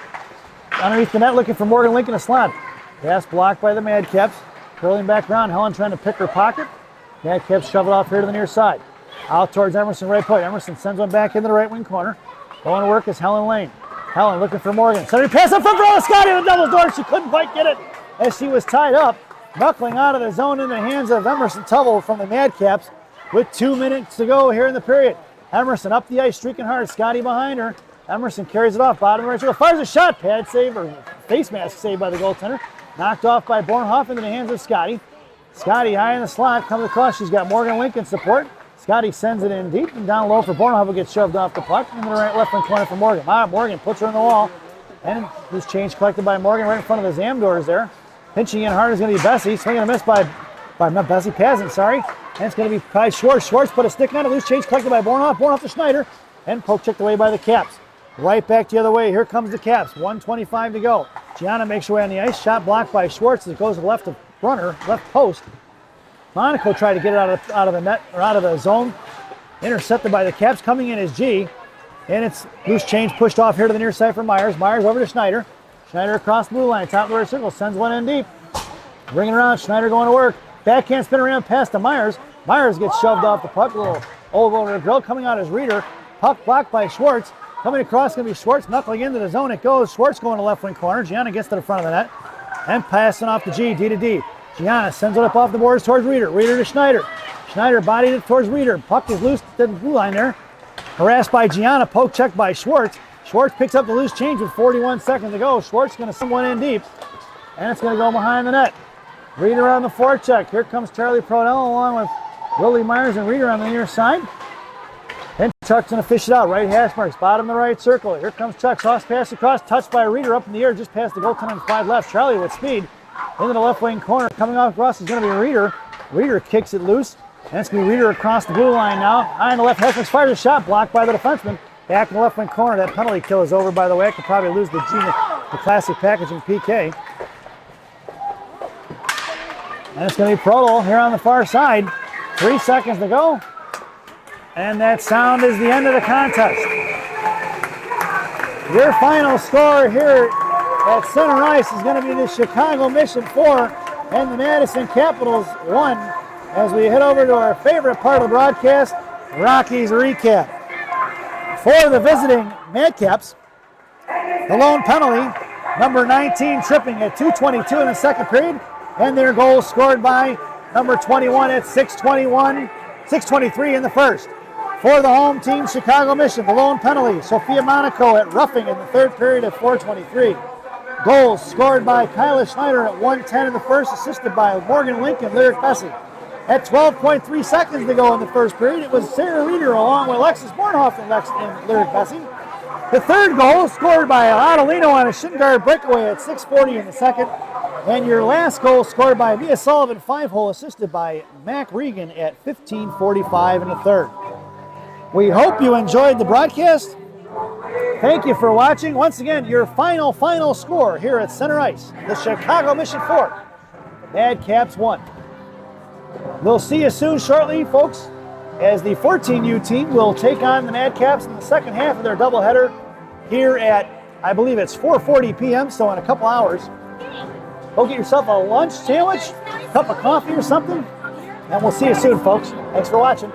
underneath the net looking for Morgan Lincoln to slot. Pass blocked by the Madcaps. Curling back around, Helen trying to pick her pocket. Madcaps shove it off here to the near side. Out towards Emerson, right point. Emerson sends one back into the right wing corner. Going to work is Helen Lane. Helen looking for Morgan. Sending pass up front for Scotty in the double door. She couldn't quite get it as she was tied up. Knuckling out of the zone in the hands of Emerson Tubble from the Madcaps with 2 minutes to go here in the period. Emerson up the ice, streaking hard. Scotty behind her. Emerson carries it off, bottom right circle. Fires a shot. Pad save, or face mask save by the goaltender. Knocked off by Bornhoff into the hands of Scotty. Scotty high in the slot, comes across. She's got Morgan Lincoln support. Scotty sends it in deep and down low for Bornhoff, who gets shoved off the puck. Into the right left wing corner for Morgan. Morgan puts her in the wall. And this change collected by Morgan right in front of the Zam doors there. Pinching in hard is going to be Bessie. Swinging a miss by not Bessie, Pazin, sorry. And it's going to be Kai Schwartz. Schwartz put a stick on it. Loose change collected by Bornhoff. Bornhoff to Schneider. And poke checked away by the Caps. Right back the other way. Here comes the Caps. 1:25 to go. Gianna makes her way on the ice. Shot blocked by Schwartz. It goes to the left of runner, left post. Monaco tried to get it out of the net, or out of the zone. Intercepted by the Caps. Coming in is G. And it's loose change pushed off here to the near side for Myers. Myers over to Schneider. Schneider across the blue line. Top of the right circle. Sends one in deep. Bringing around. Schneider going to work. Backhand spin around pass to Myers. Myers gets shoved off the puck. A little over the grill. Coming out is Reeder. Puck blocked by Schwartz. Coming across, going to be Schwartz knuckling into the zone. It goes. Schwartz going to left wing corner. Gianna gets to the front of the net. And passing off to G, D to D. Gianna sends it up off the boards towards Reeder. Reeder to Schneider. Schneider bodied it towards Reeder. Puck is loose to the blue line there. Harassed by Gianna. Poke check by Schwartz. Schwartz picks up the loose change with 41 seconds to go. Schwartz going to send one in deep. And it's going to go behind the net. Reeder on the forecheck. Here comes Charlie Prodell along with Willie Myers and Reeder on the near side. And Chuck's going to fish it out. Right hash marks, bottom of the right circle. Here comes Chuck. Toss pass across, touched by Reeder up in the air, just past the goaltender on 5 left. Charlie with speed into the left wing corner. Coming off across is going to be Reeder. Reeder kicks it loose. And it's going to be Reeder across the blue line now. High on the left, Hesmix fires a shot, blocked by the defenseman. Back in the left wing corner. That penalty kill is over, by the way. I could probably lose the classic packaging PK. And it's going to be Prodell here on the far side. 3 seconds to go. And that sound is the end of the contest. Your final score here at center ice is going to be the Chicago Mission 4 and the Madison Capitals 1. As we head over to our favorite part of the broadcast, Rockies recap. For the visiting Madcaps, the lone penalty, number 19 tripping at 2:22 in the second period, and their goal scored by number 21 at 6:23 in the first. For the home team, Chicago Mission, the lone penalty, Sophia Monaco at roughing in the third period at 4:23. Goals scored by Kyla Schneider at 1:10 in the first, assisted by Morgan Lincoln, Lyric Bessie. At 12.3 seconds to go in the first period, it was Sarah Reeder along with Alexis Bornhoff and Lyric Bessie. The third goal scored by Adelino on a shin guard breakaway at 6:40 in the second. And your last goal scored by Mia Sullivan, 5-hole, assisted by Mac Regan at 15:45 in the third. We hope you enjoyed the broadcast. Thank you for watching. Once again, your final score here at center ice, the Chicago Mission 4, Madcaps 1. We'll see you soon shortly, folks, as the 14U team will take on the Madcaps in the second half of their doubleheader here at, I believe it's 4:40 p.m., so in a couple hours. Go get yourself a lunch sandwich, cup of coffee or something, and we'll see you soon, folks. Thanks for watching.